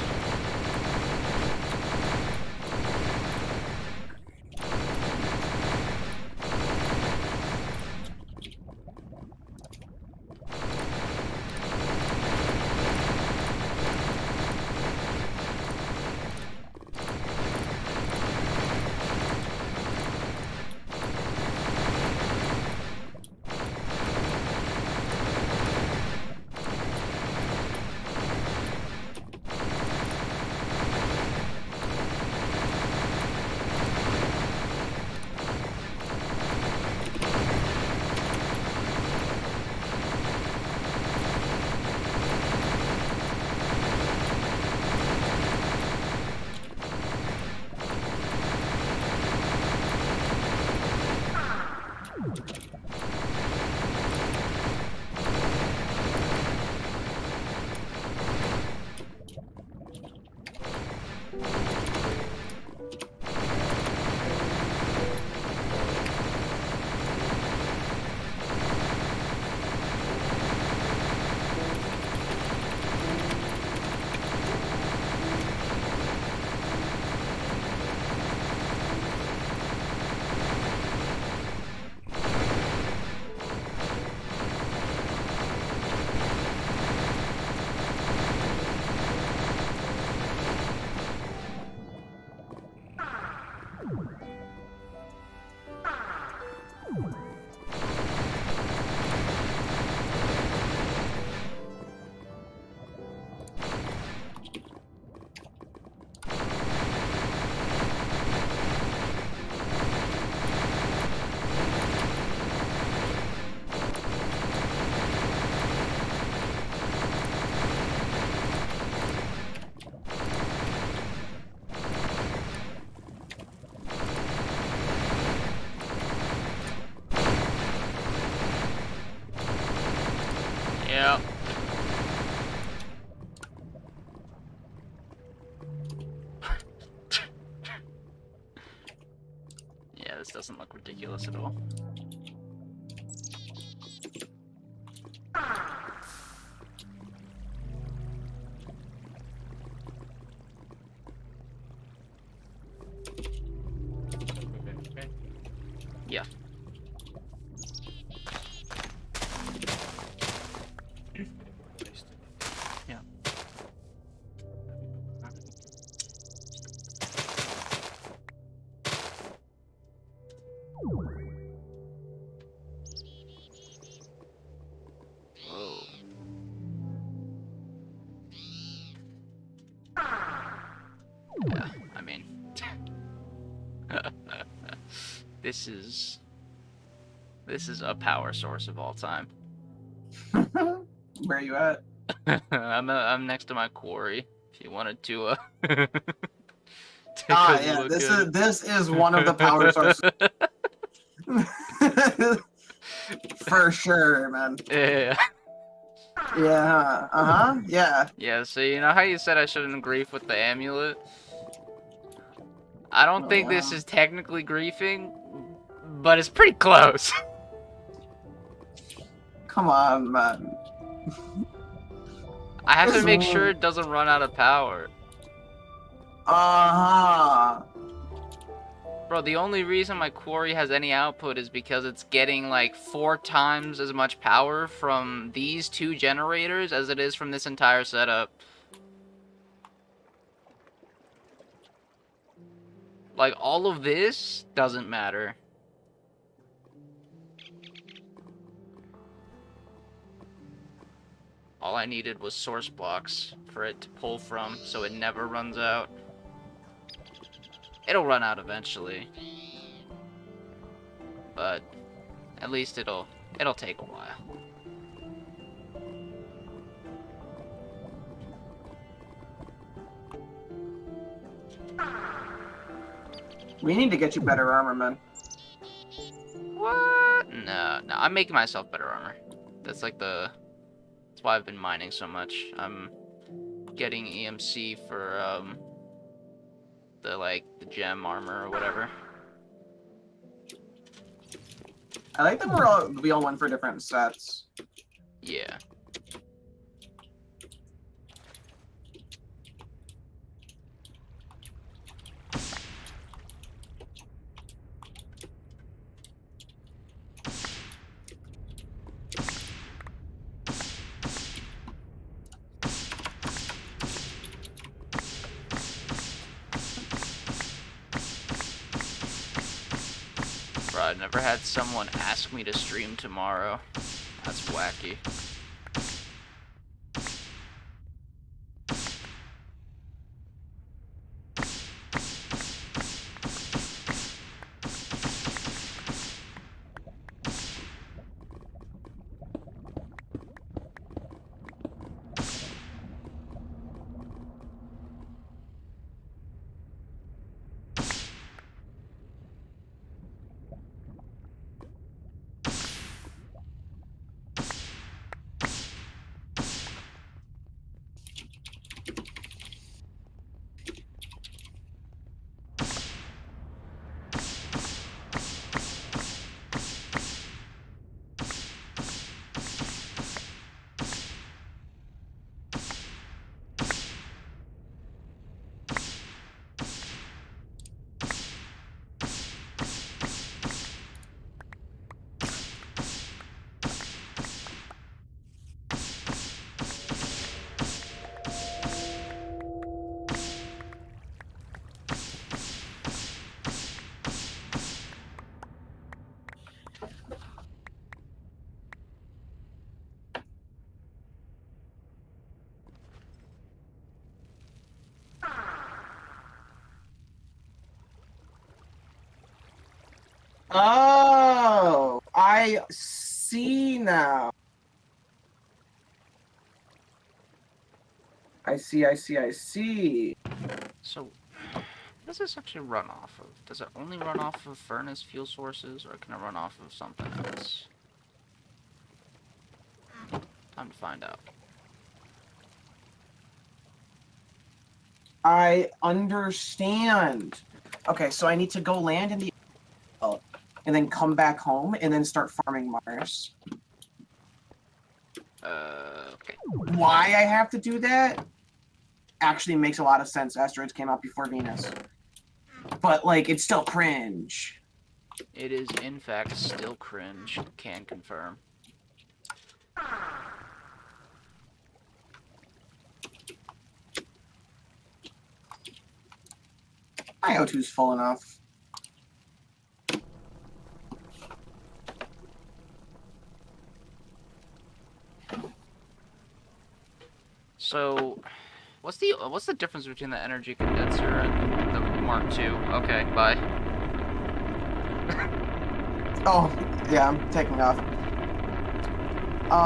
Yep. Yeah, this doesn't look ridiculous at all. This is a power source of all time. Where are you at? I'm next to my quarry. If you wanted to take Ah, a yeah. look This at is this is one of the power sources. For sure, man. Yeah. Yeah. Uh-huh. Yeah. Yeah, so you know how you said I shouldn't grief with the amulet? I don't Oh, think this yeah. is technically griefing, but it's pretty close. Come on, man. I have to This make one- sure it doesn't run out of power. Uh-huh. Bro, the only reason my quarry has any output is because it's getting like 4 times as much power from these 2 generators as it is from this entire setup. Like, all of this doesn't matter. All I needed was source blocks for it to pull from, so it never runs out. It'll run out eventually. But at least it'll take a while. We need to get you better armor, man. What? No, I'm making myself better armor. That's like that's why I've been mining so much. I'm getting EMC for the gem armor or whatever. I like that we all went for different sets. Yeah. Bro, I've never had someone ask me to stream tomorrow. That's wacky. Oh, I see now. I see. So, what does this actually run off of? Does it only run off of furnace fuel sources, or can it run off of something else? Time to find out. I understand. Okay, so I need to go land in the and then come back home and then start farming Mars. Okay. Why I have to do that actually makes a lot of sense. Asteroids came out before Venus. But, like, it's still cringe. It is, in fact, still cringe. Can confirm. My O2's full enough. So, what's the difference between the energy condenser and the Mark II? Okay, bye. Oh, yeah, I'm taking off.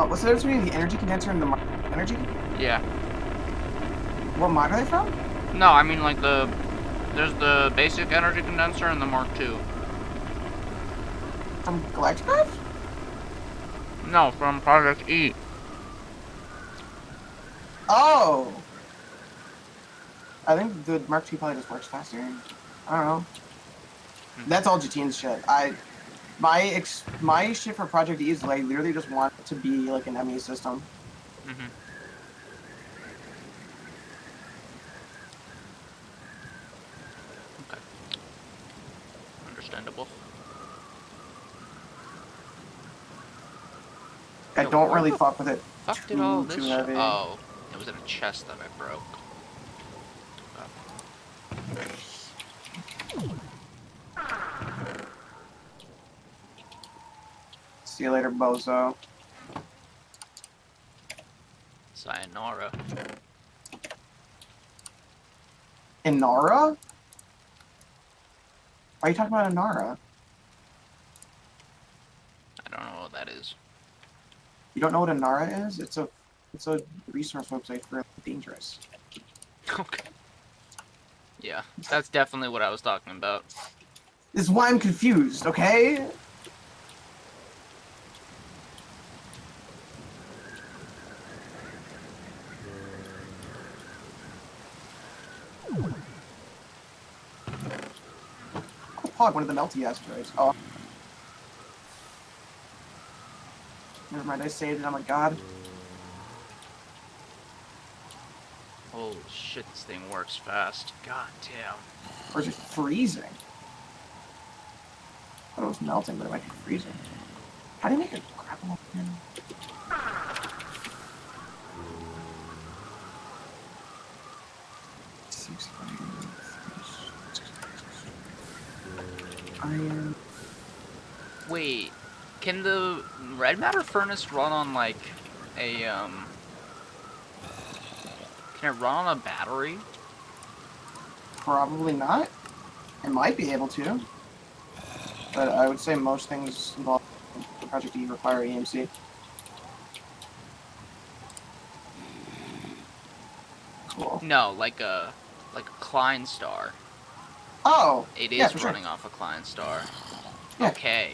What's the difference between the energy condenser and the energy? Yeah. What mod are they from? No, I mean like there's the basic energy condenser and the Mark II. From Galacticraft? No, from Project E. Oh! I think the Mark II probably just works faster. I don't know. That's all Jatine's shit. My shit for Project E is like literally just want it to be like an ME system. Mm-hmm. Okay. Understandable. I Yo, don't where really the fuck with it fuck did all too this heavy. Oh, it was in a chest that I broke. See you later, bozo. Sayonara. Inara? Why are you talking about Inara? I don't know what that is. You don't know what Inara is? It's a resource website for dangerous. Okay. Yeah, that's definitely what I was talking about. This is why I'm confused, okay? Oh, Pog, one of the melty asteroids. Oh. Never mind, I saved it. I'm a god. Holy shit, this thing works fast. God damn. Or is it freezing? I thought it was melting, but it might be freezing. How do you make a grapple again? Iron. Wait, can the red matter furnace run on like a can it run on a battery? Probably not. It might be able to. But I would say most things involved in Project E require EMC. Cool. No, like a Klein star. Oh! It yeah, is for sure. running off a Klein star. Yeah. Okay.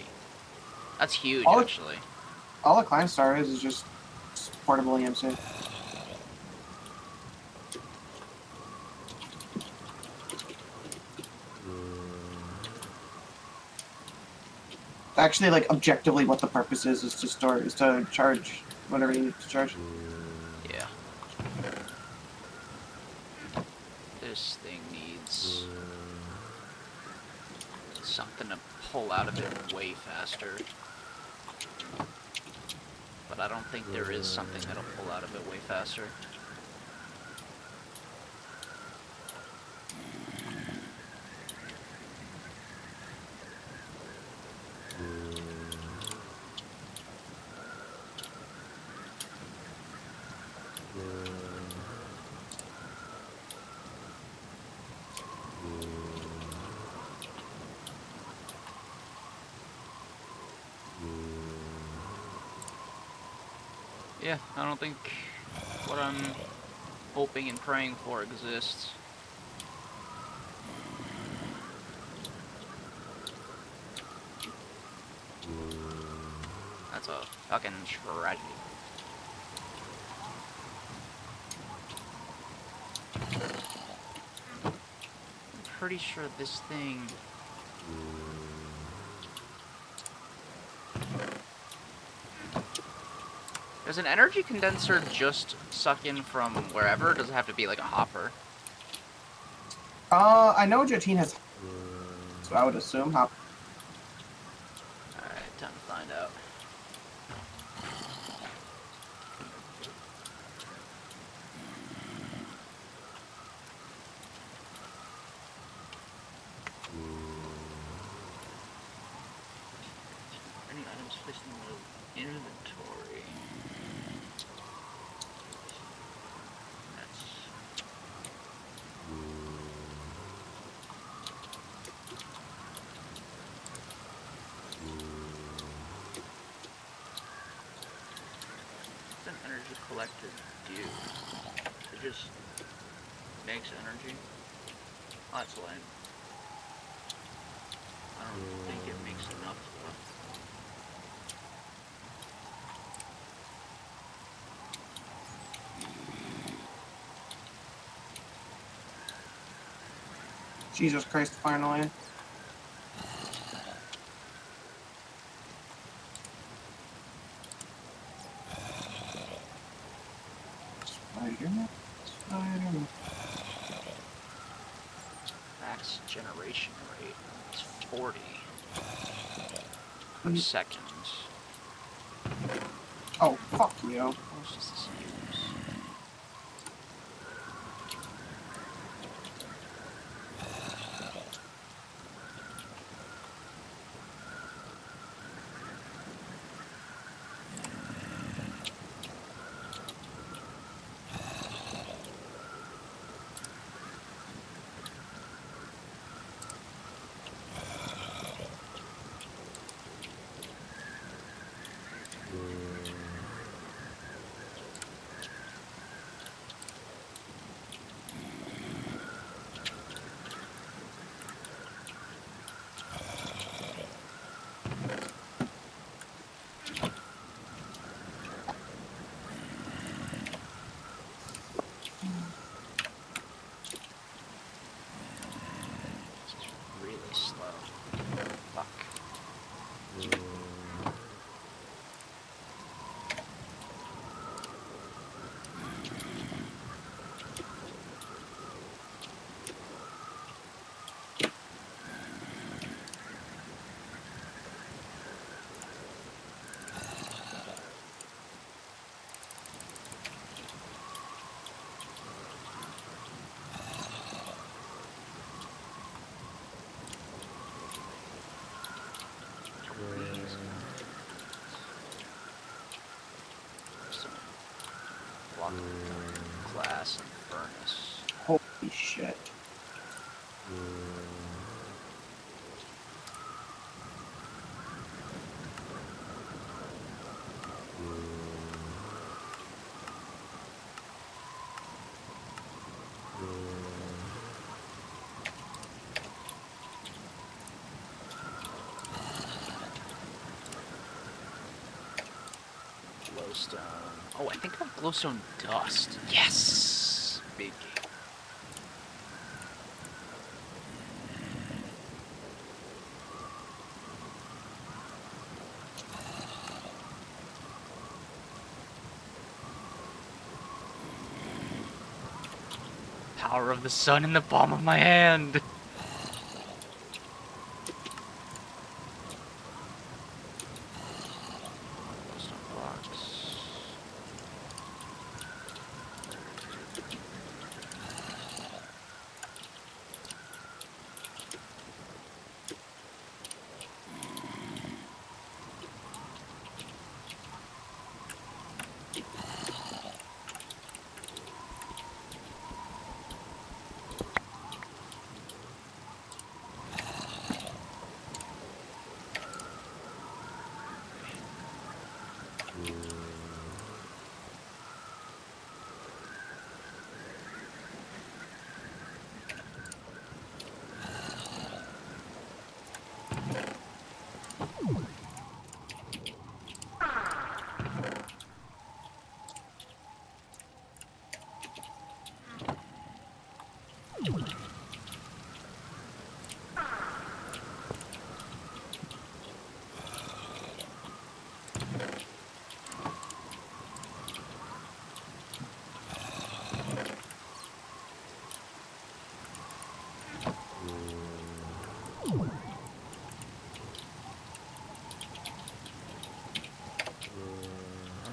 That's huge, All it- actually. All a Klein Star is just portable EMC. Actually, like, objectively what the purpose is to charge whatever you need to charge. Yeah. This thing needs something to pull out of it way faster. But I don't think there is something that'll pull out of it way faster. Yeah, I don't think what I'm hoping and praying for exists. That's a fucking tragedy. I'm pretty sure this thing... Does an energy condenser just suck in from wherever? Or does it have to be like a hopper? I know Jotine has, so I would assume hop. Alright, time to find out. Any items placed in the inventory? That's... collector do? It just makes energy? Oh, that's lame. I don't think it makes enough though. Jesus Christ, finally. Spider-Man. Spider-Man. Max generation rate is 40 per second. Oh, fuck you. How much does this use? This is really slow. Fuck. Some block glass and furnace. Holy shit. Glowstone. Oh, I think I have glowstone dust. Yes! Big game. Power of the sun in the palm of my hand. Glowstone blocks.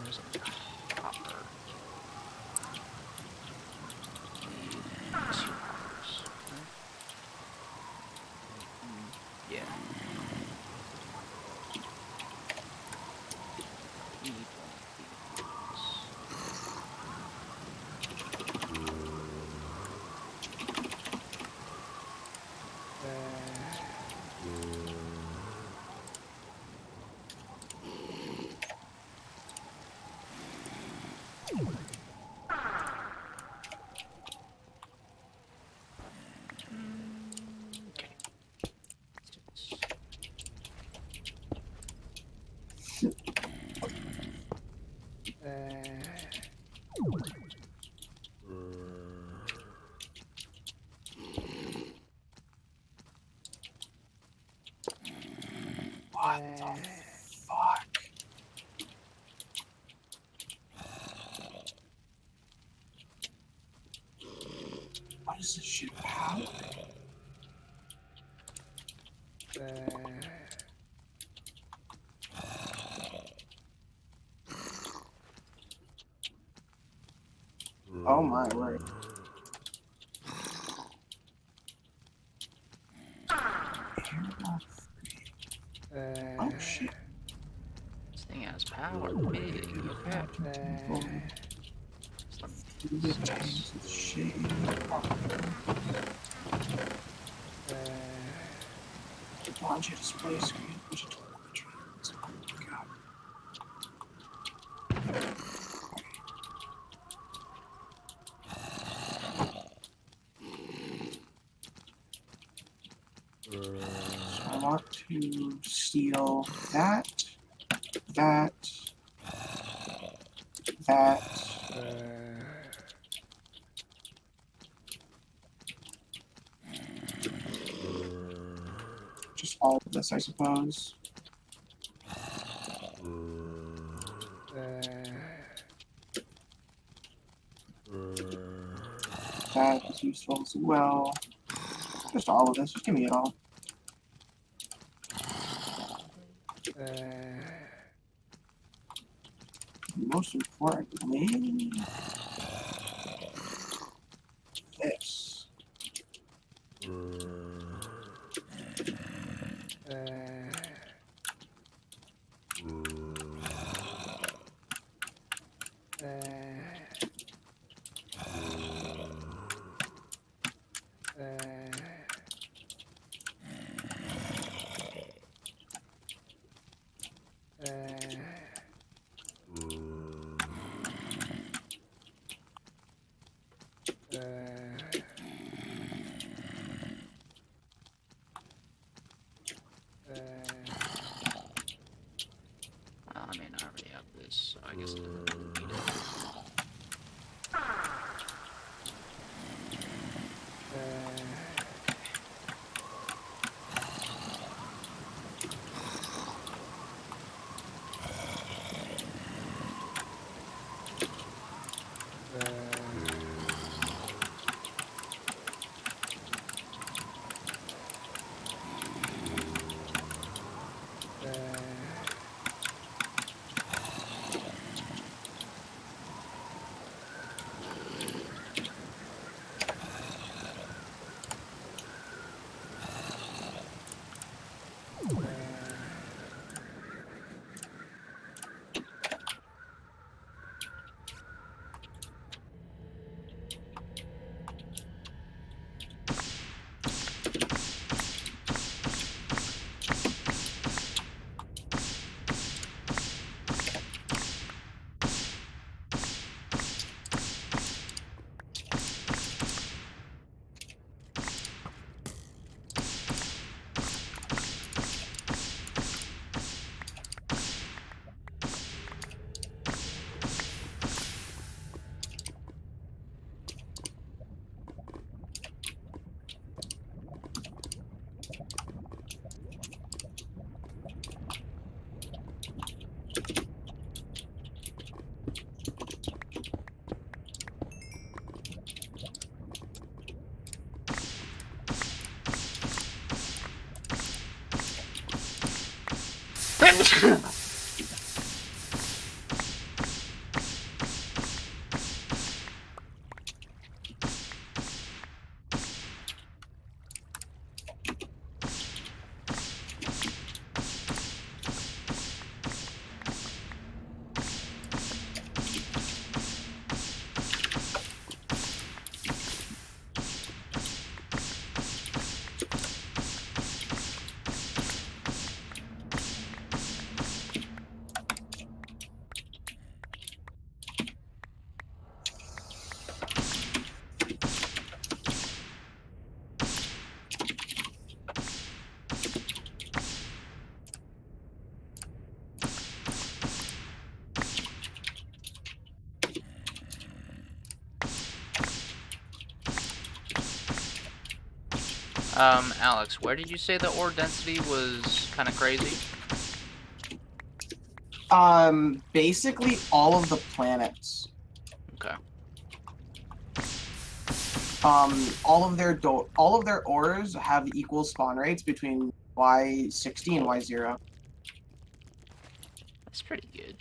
There's a copper. 2 hoppers. Yeah. Need one of these. What the fuck? What is this shit about? Oh my word. Oh shit. This thing has power. Big. Okay. Shit. Launch a display screen. Digital portraits. Oh my god. So I want to steal that, that. Just all of this, I suppose. That is useful as well. Just all of this. Just give me it all. Most importantly, this. Well, I mean, I already have this, so I guess it doesn't really need it. Alex, where did you say the ore density was kind of crazy? Basically all of the planets. Okay. All of their ores have equal spawn rates between Y60 and Y0. That's pretty good.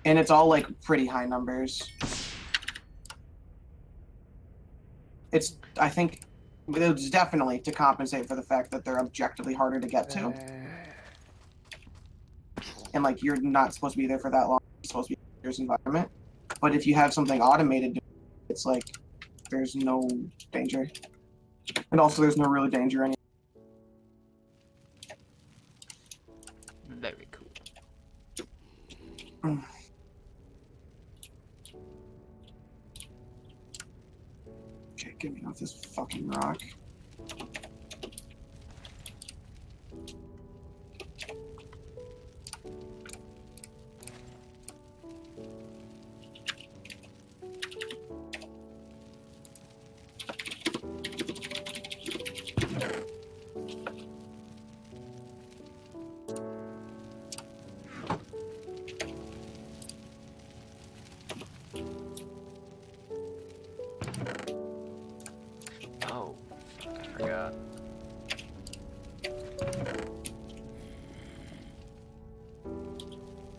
And it's all like pretty high numbers. I think it's definitely to compensate for the fact that they're objectively harder to get to. And like you're not supposed to be there for that long. You're supposed to be in your environment. But if you have something automated, it's like there's no danger. And also there's no real danger anymore. Very cool. Okay, get me off this fucking rock. Oh, fuck, I forgot.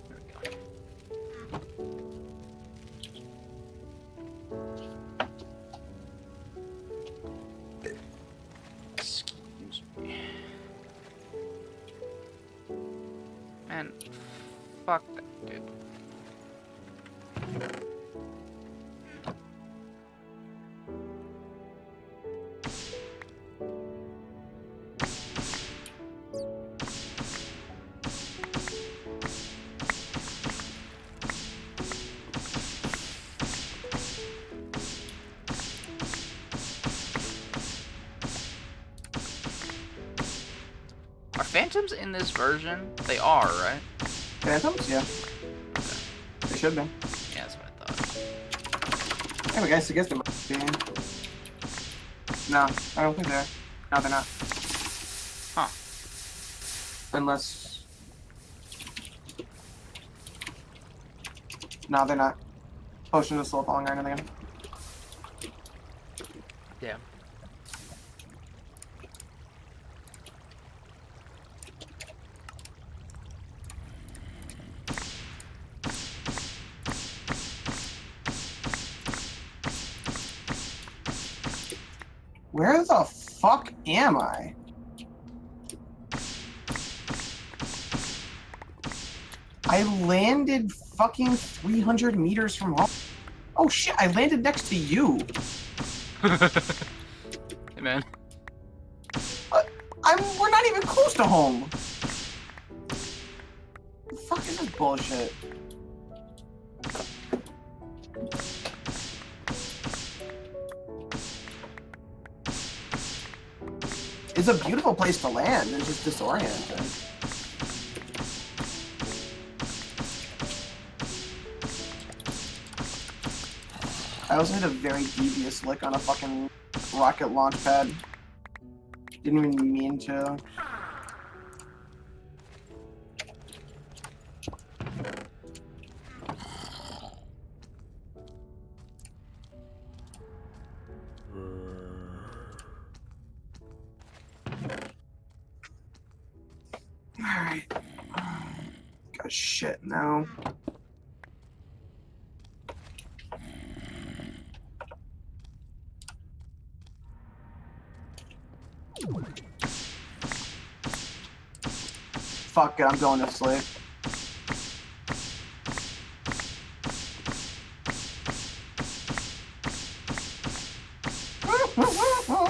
There we go. Excuse me. Man, fuck that dude. Are phantoms in this version? They are, right? Phantoms? Yeah. They should be. Yeah, that's what I thought. Anyway, guys, I guess they might be. No, I don't think they are. No, they're not. Huh. Unless... No, they're not. Potion of slow falling iron again. Yeah. Where the fuck am I? I landed fucking 300 meters from home. Oh shit, I landed next to you. Hey, man. We're not even close to home. The fuck is this bullshit? It's a beautiful place to land. It's just disorienting. I also hit a very devious lick on a fucking rocket launch pad. Didn't even mean to. Alright. Got shit now. Fuck it, I'm going to sleep.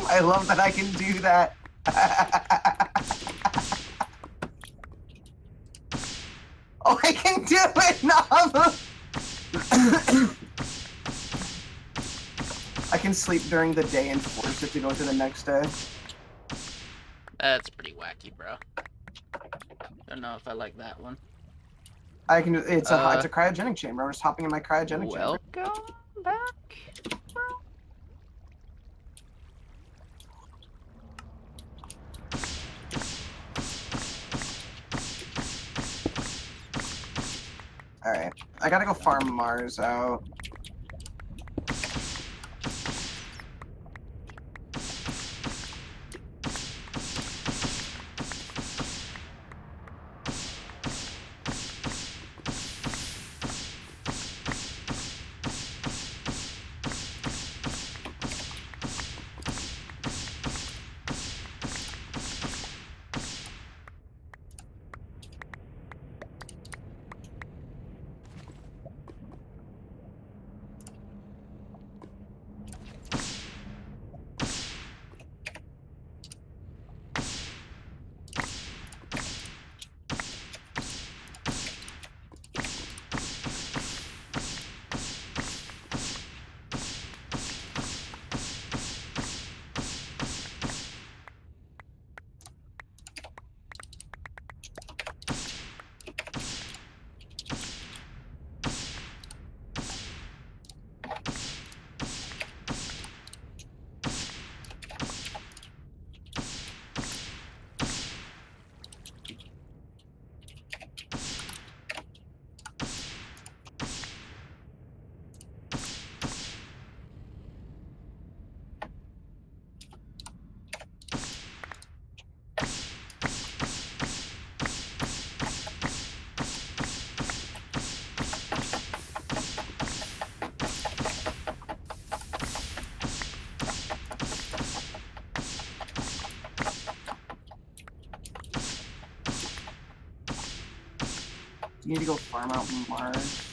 I love that I can do that. Oh, I can do it, Nava! I can sleep during the day and force it to go to the next day. That's pretty wacky, bro. Don't know if I like that one. I can. It's a Uh, cryogenic chamber. I'm just hopping in my cryogenic chamber. welcome back. All right, I gotta go farm Mars out. You need to go farm out Mars.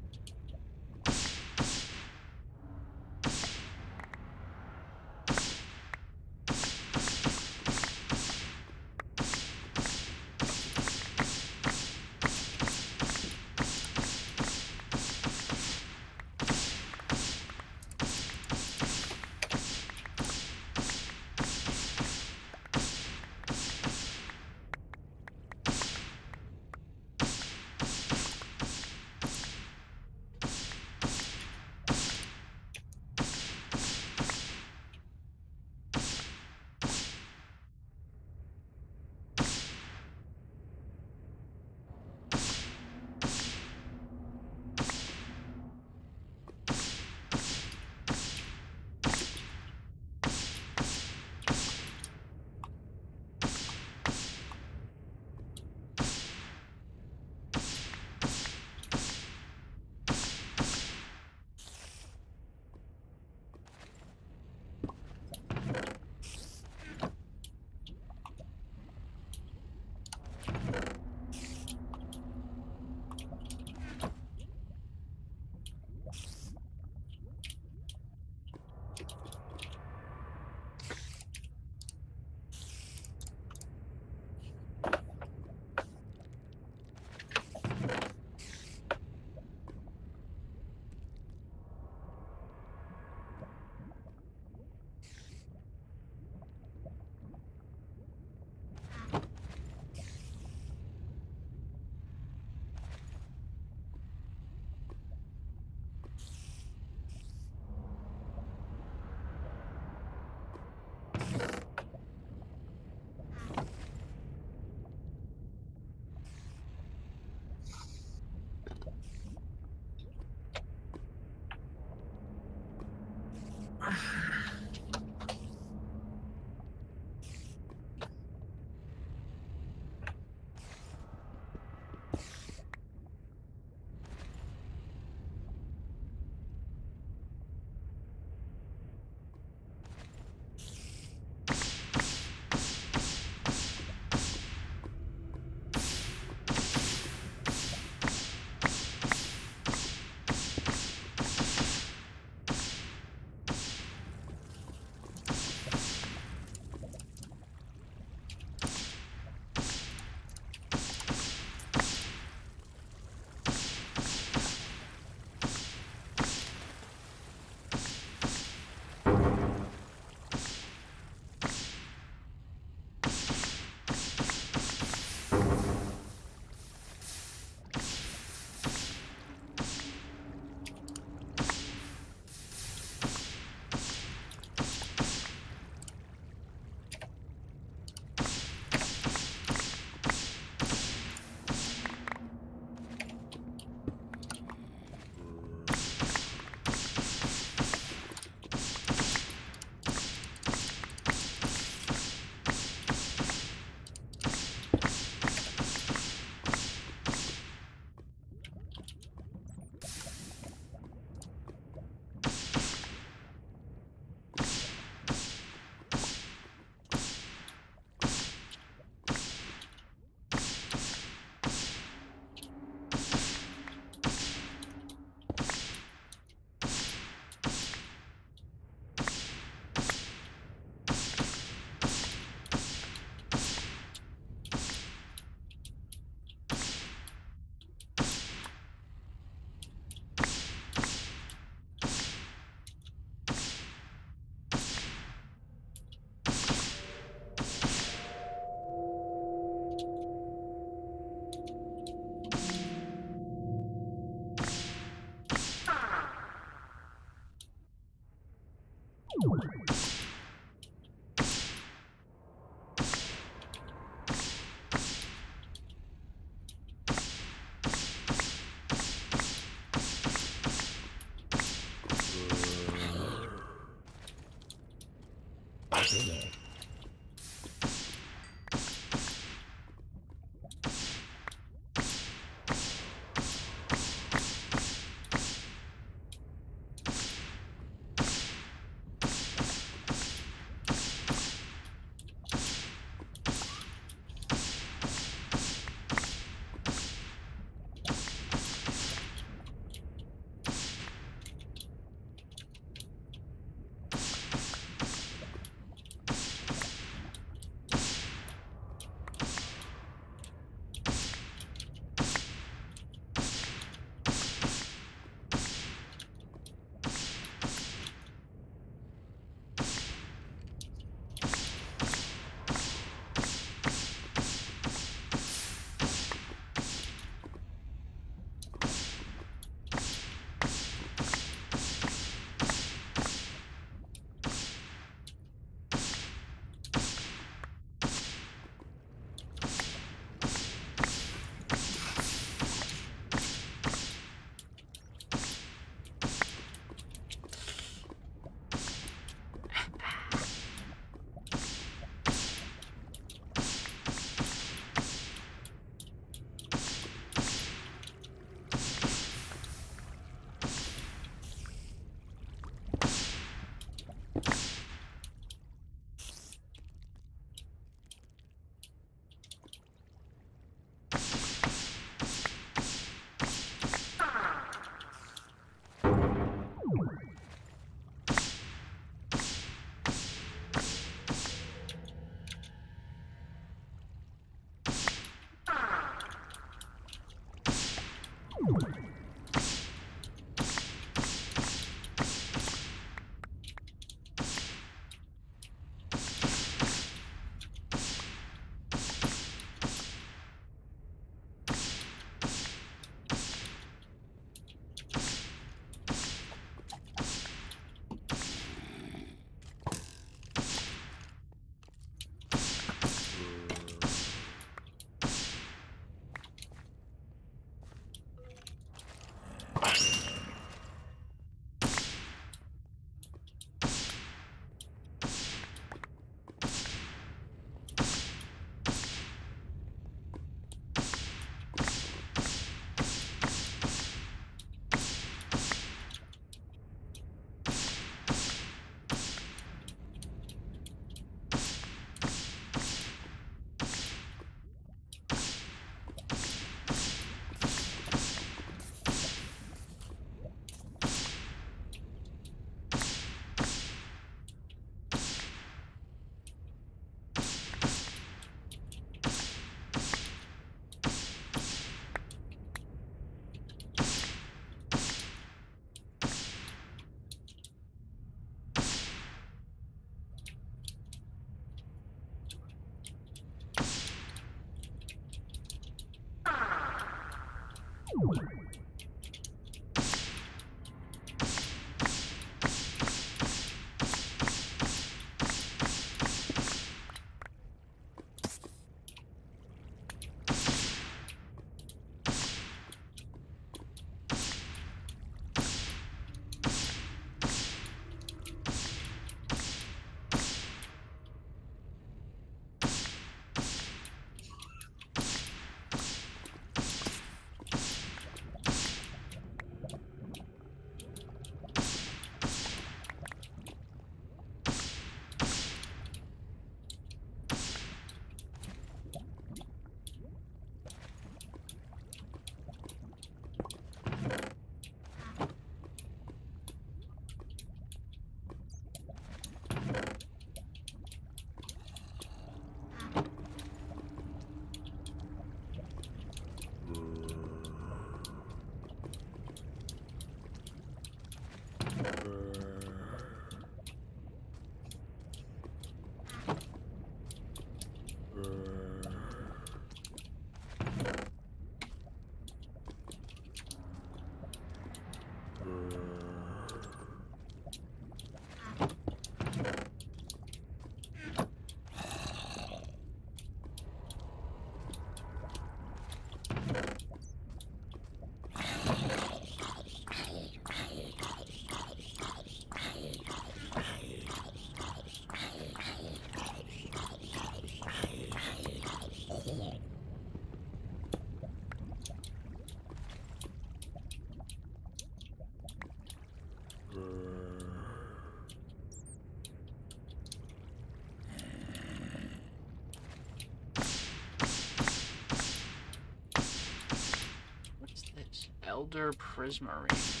What's this? Elder Prismarine.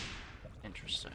Interesting.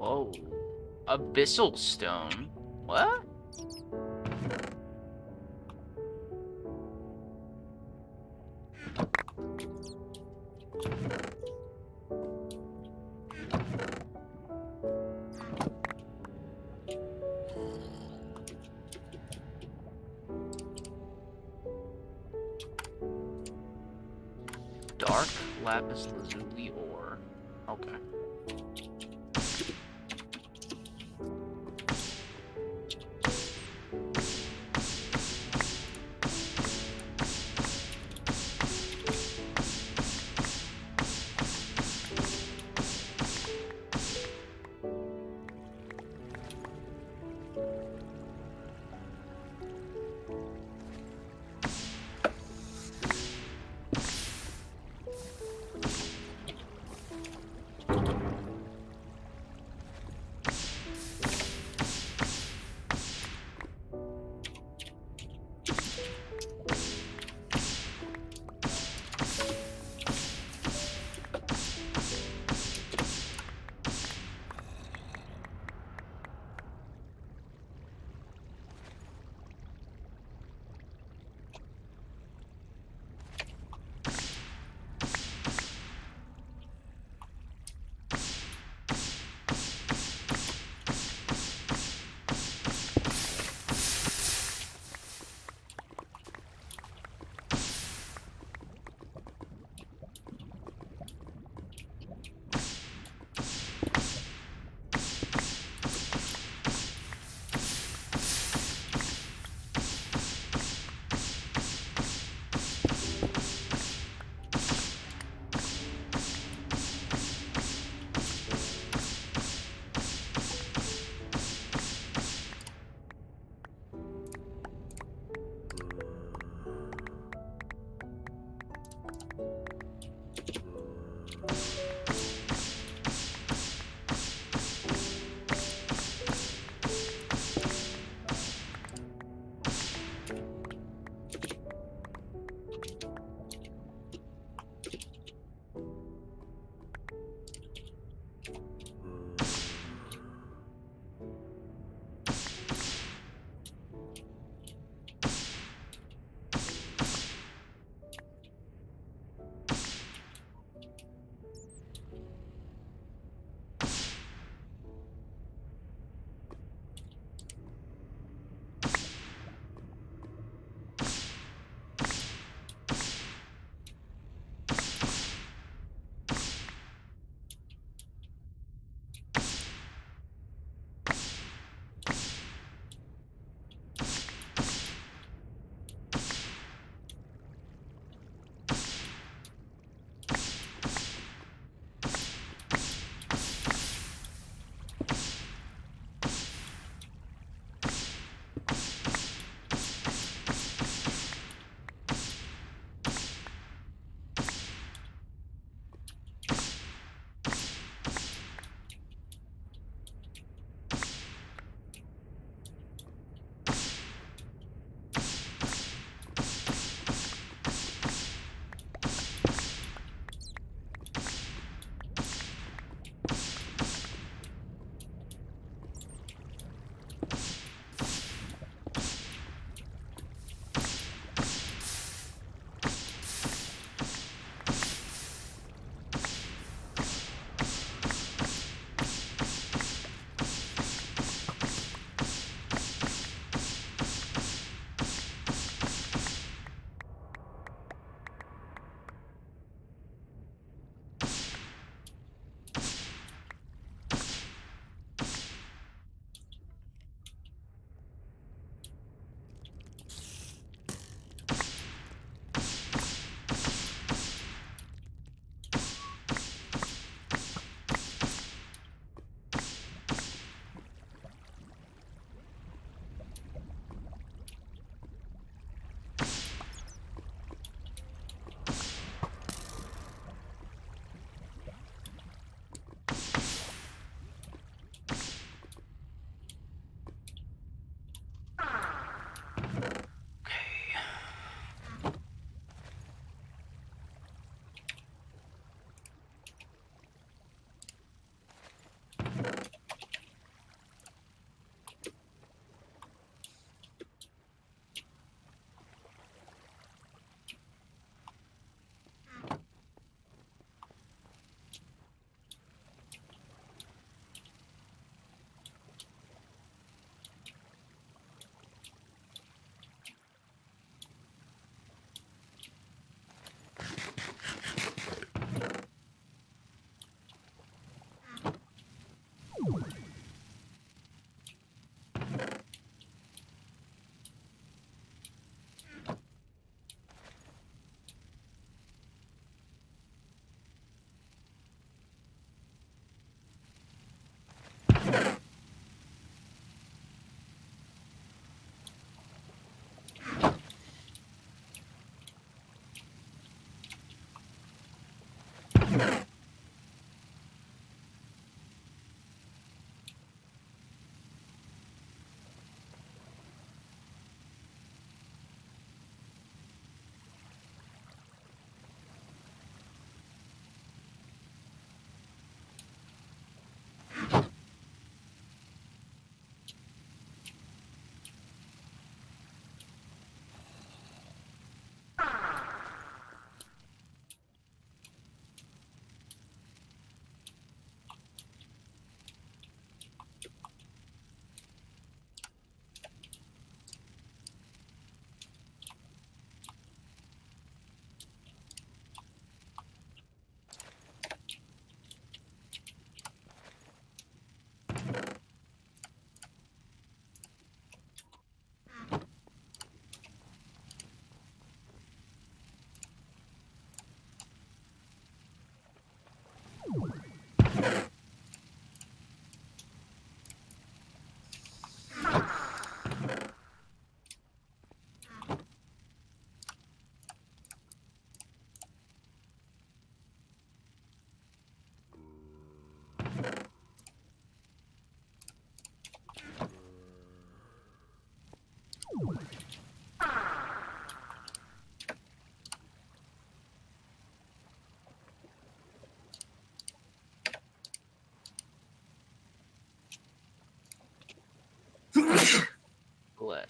Whoa. Abyssal stone? What? Dark lapis lazuli ore. Okay.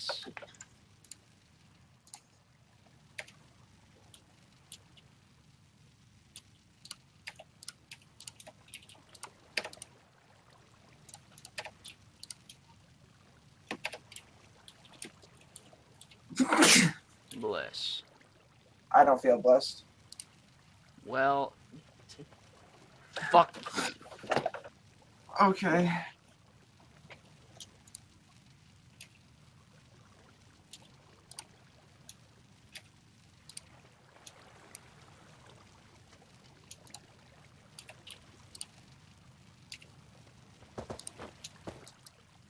Nice. Bliss. I don't feel blessed. Well, fuck. Okay.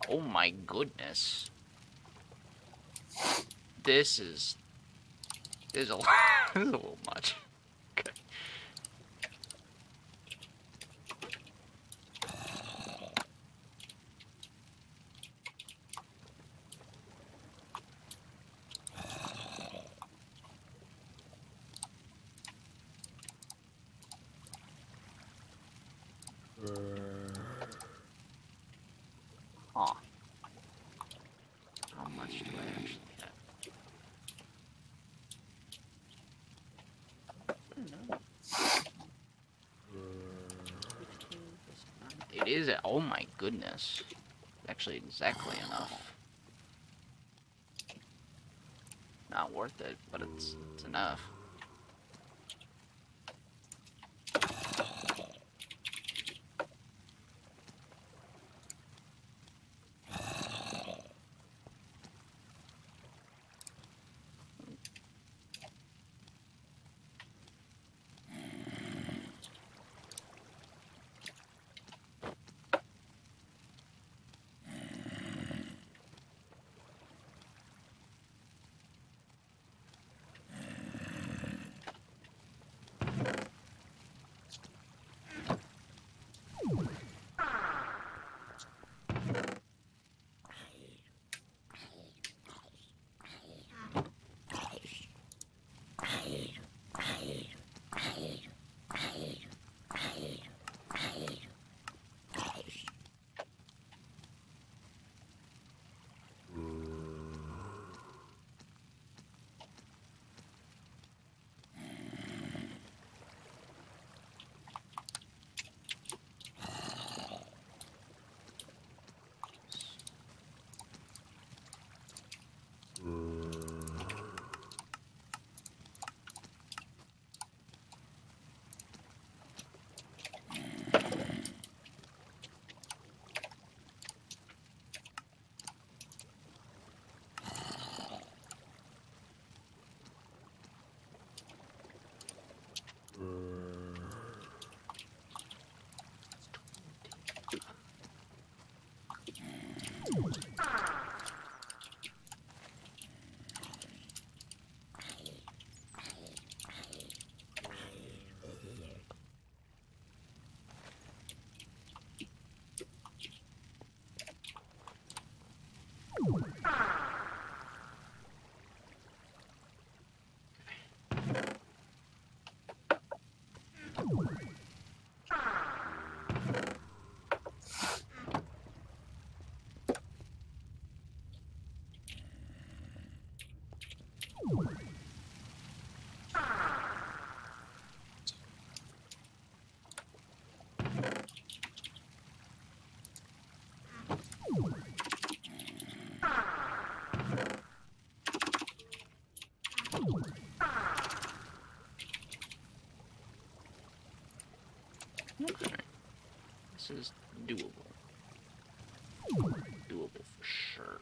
Oh my goodness. This is a this is a little much. Okay. Huh. How much do I actually have? I don't know. 15 plus 9. It is. Oh my goodness. Actually, exactly enough. Not worth it, but it's enough. Okay. This is doable. Doable for sure.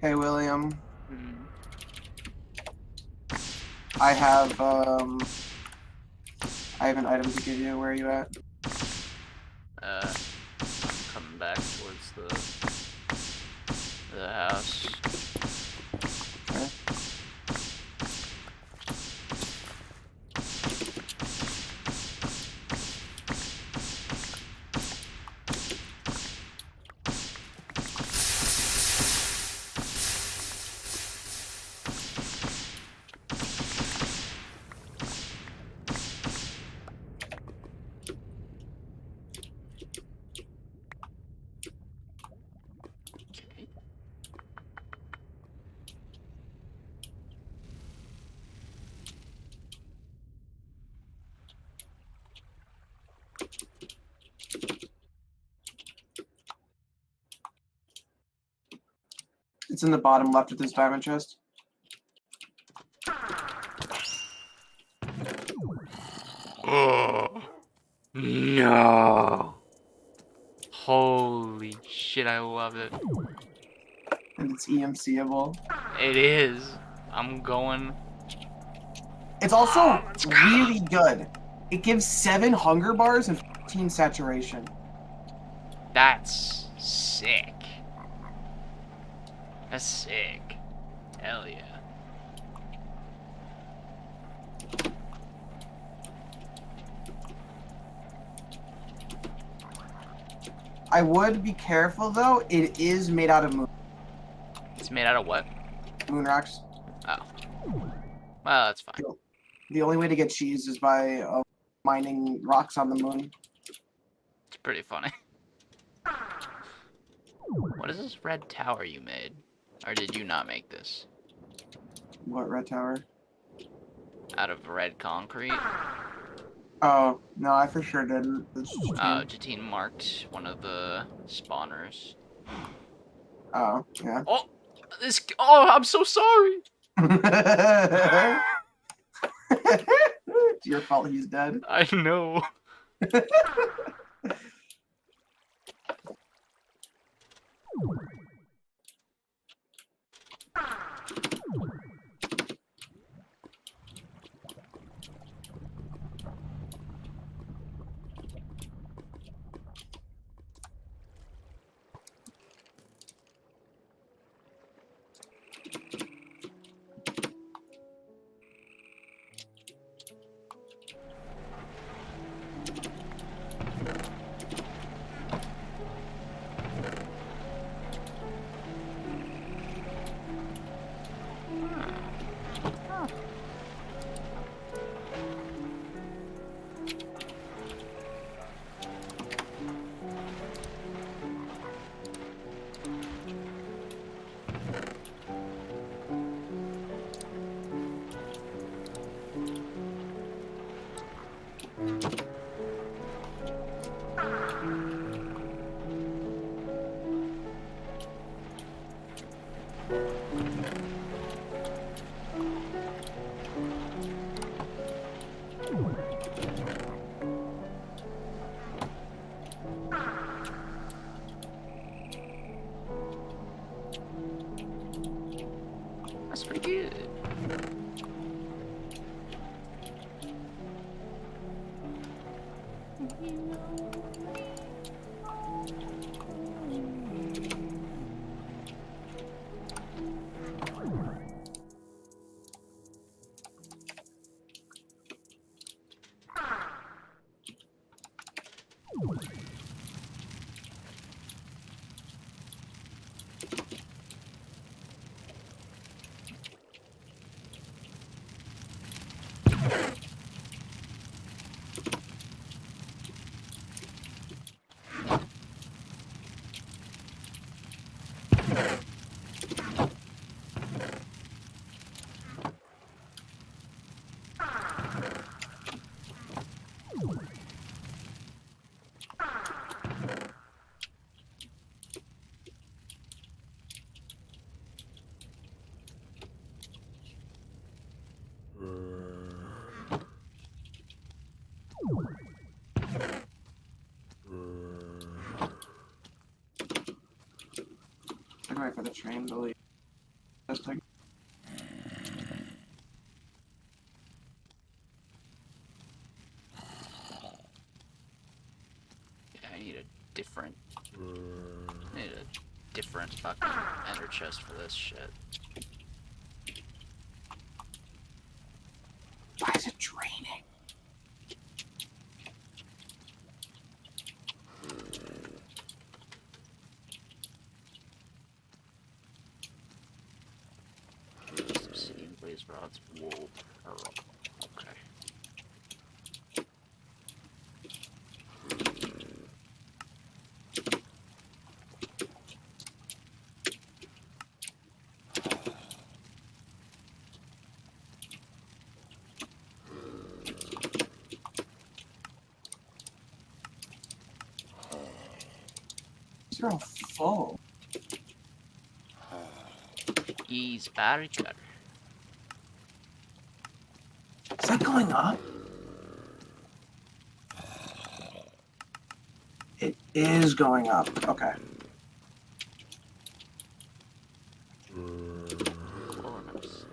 Hey, William. Hmm. I have an item to give you. Where are you at? I'm coming back towards the house. Okay. Okay. It's in the bottom left of this diamond chest. Oh no! Holy shit! I love it. And it's EMCable. It is. I'm going. It's also Let's go. really good. It gives 7 hunger bars and 15 saturation. That's sick. That's sick. Hell yeah. I would be careful though. It is made out of It's made out of what? moon rocks. Oh. Well, that's fine. The only way to get cheese is by mining rocks on the moon. It's pretty funny. What is this red tower you made? Or did you not make this? What red tower? Out of red concrete? Oh no, I for sure didn't. Oh, Jatine marked one of the spawners. Oh yeah. Oh! This. Oh, I'm so sorry! It's your fault he's dead. I know. That's pretty good. I'm waiting for the train to leave. interesting. Yeah, I need a different. I need a different fucking ender chest for this shit. Why is it draining? Obsidian blaze rods, wool, pearl. Okay. These are all full. He's very good. Is that going up? It is going up. Okay. Oh, nice.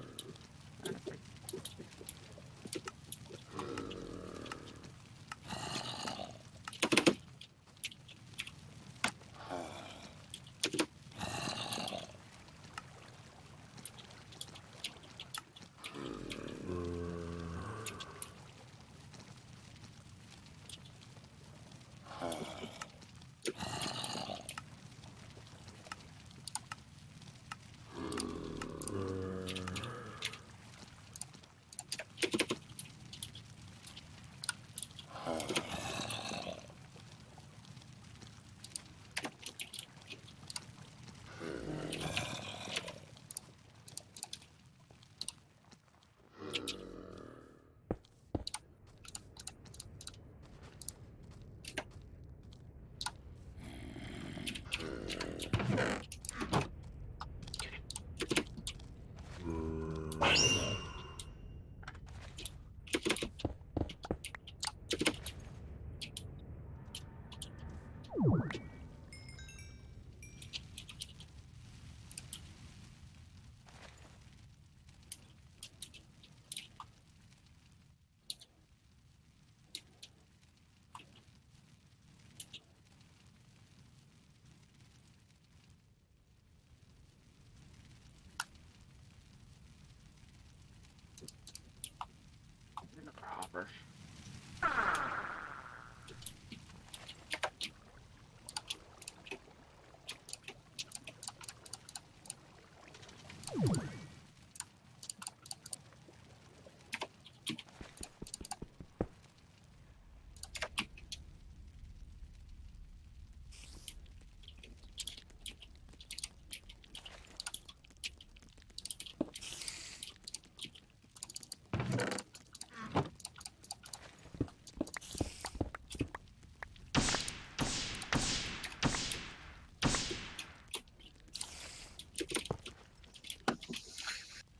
Another hopper.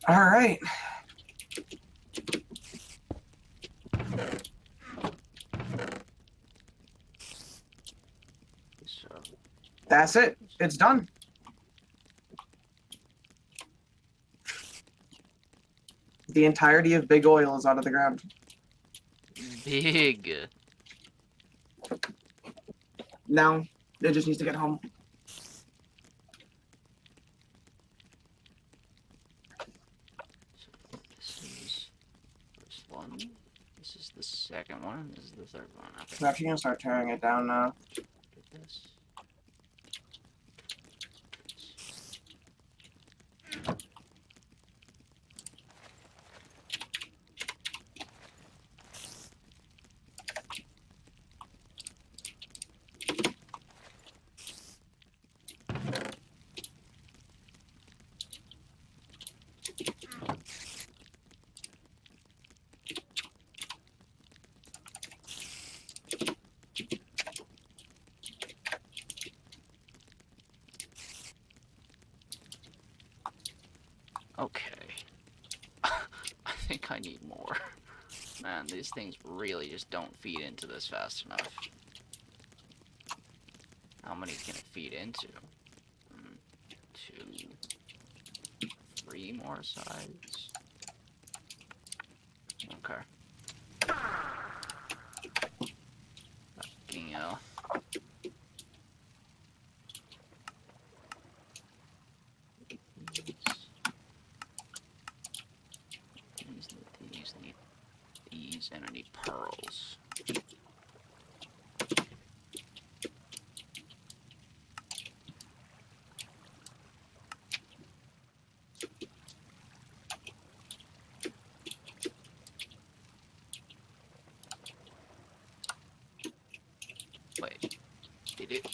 All right. So, That's it. It's done. The entirety of Big Oil is out of the ground. big. Now, it just needs to get home. So this is first one. This is the second one. This is the third one. Okay. I'm actually gonna start tearing it down now. Get this. Okay. I think I need more. Man, these things really just don't feed into this fast enough. How many can it feed into? 2, 3. 3 more sides. Okay. Fucking hell. These, and I need pearls. Wait, did it?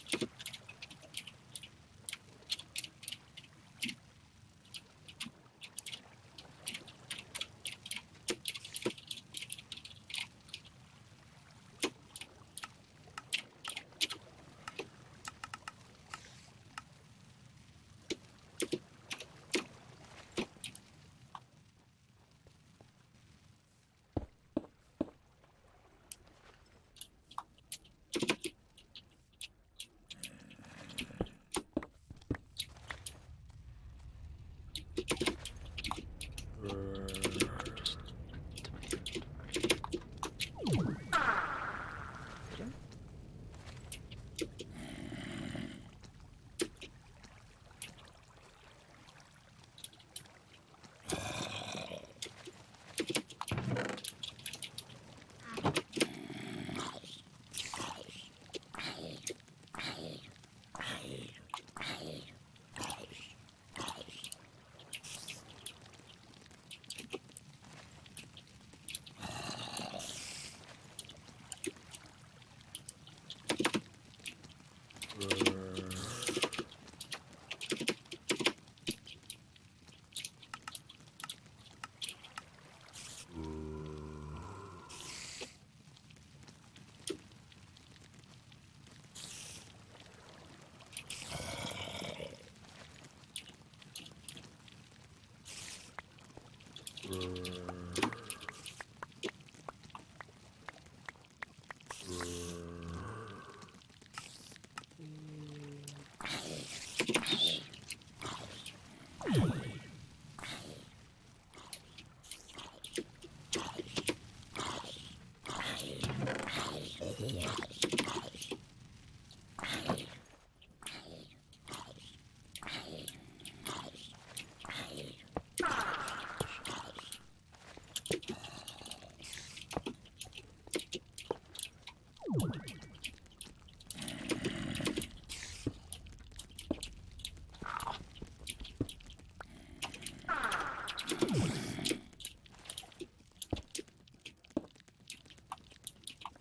Just to my inventory.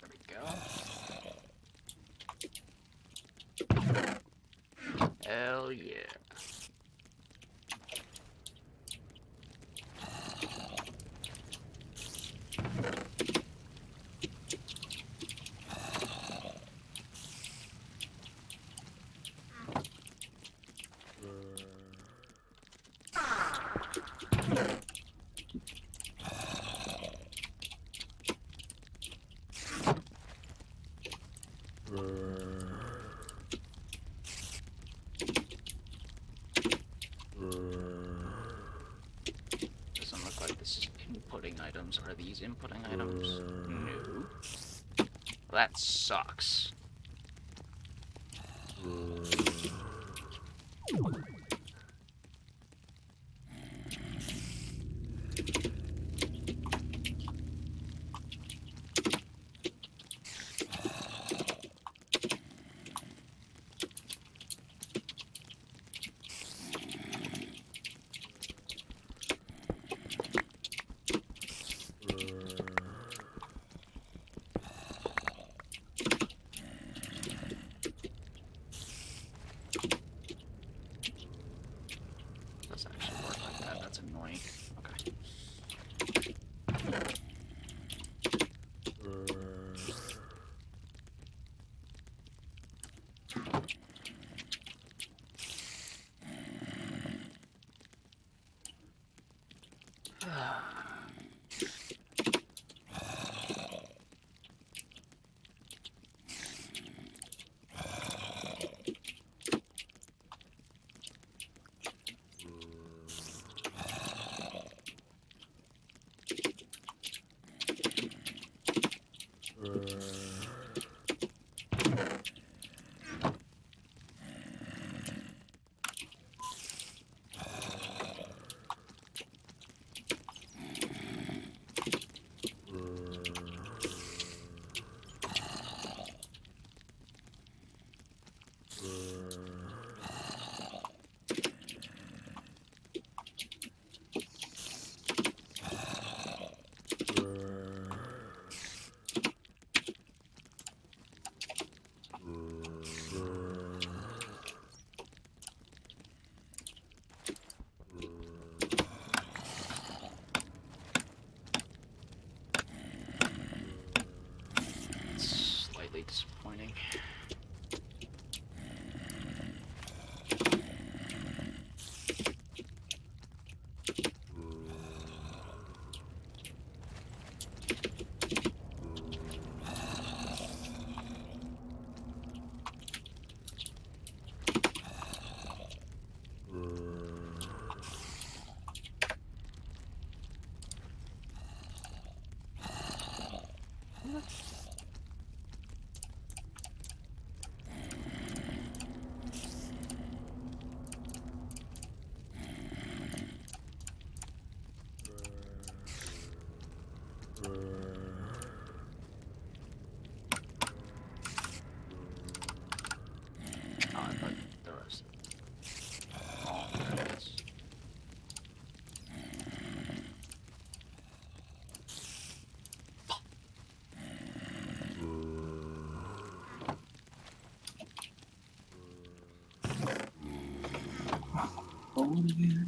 There we go. Hell yeah. Doesn't look like this is inputting items. Are these inputting items? No. That sucks. Slightly disappointing. Oh, I thought there was. Oh, there it is. Oh, yeah.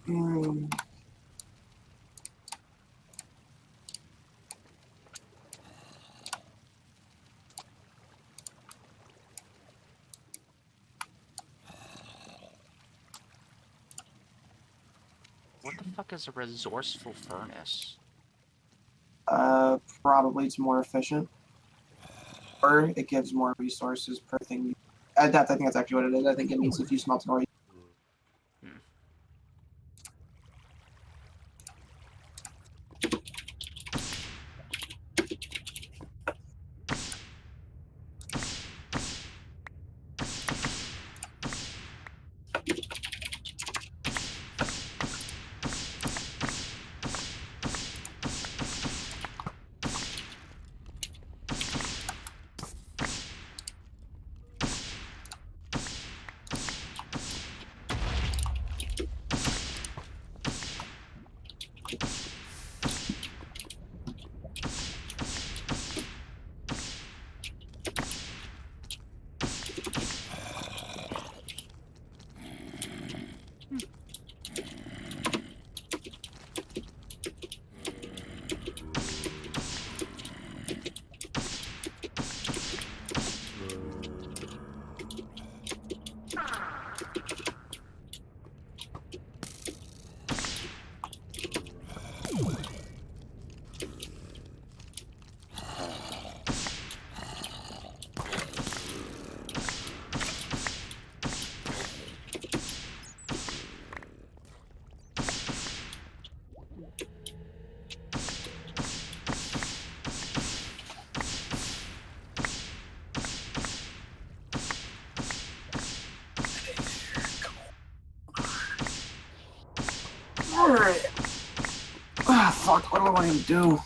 Hmm. What the fuck is a resourceful furnace? Probably it's more efficient, or it gives more resources per thing. I think that's actually what it is. I think it means if you smelt more. Hmm. fuck? What do I want him to do?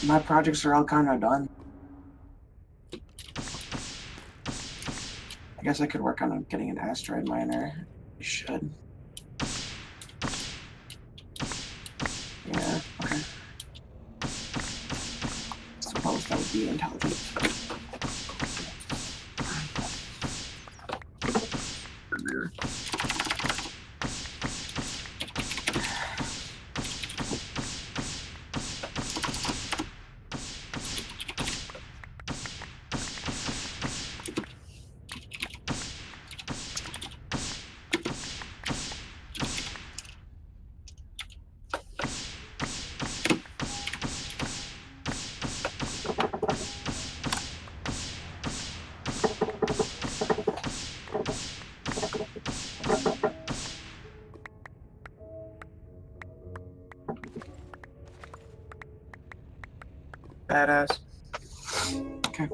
My projects are all kind of done. I guess I could work on getting an asteroid miner. I should. Yeah, okay. Suppose that would be intelligent. Badass. Okay.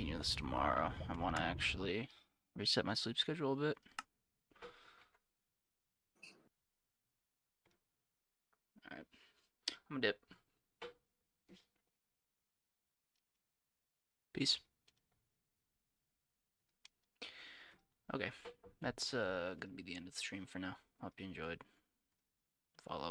continue this tomorrow. I want to actually reset my sleep schedule a bit. Alright. I'm gonna dip. Peace. Okay, that's gonna be the end of the stream for now. Hope you enjoyed. Follow.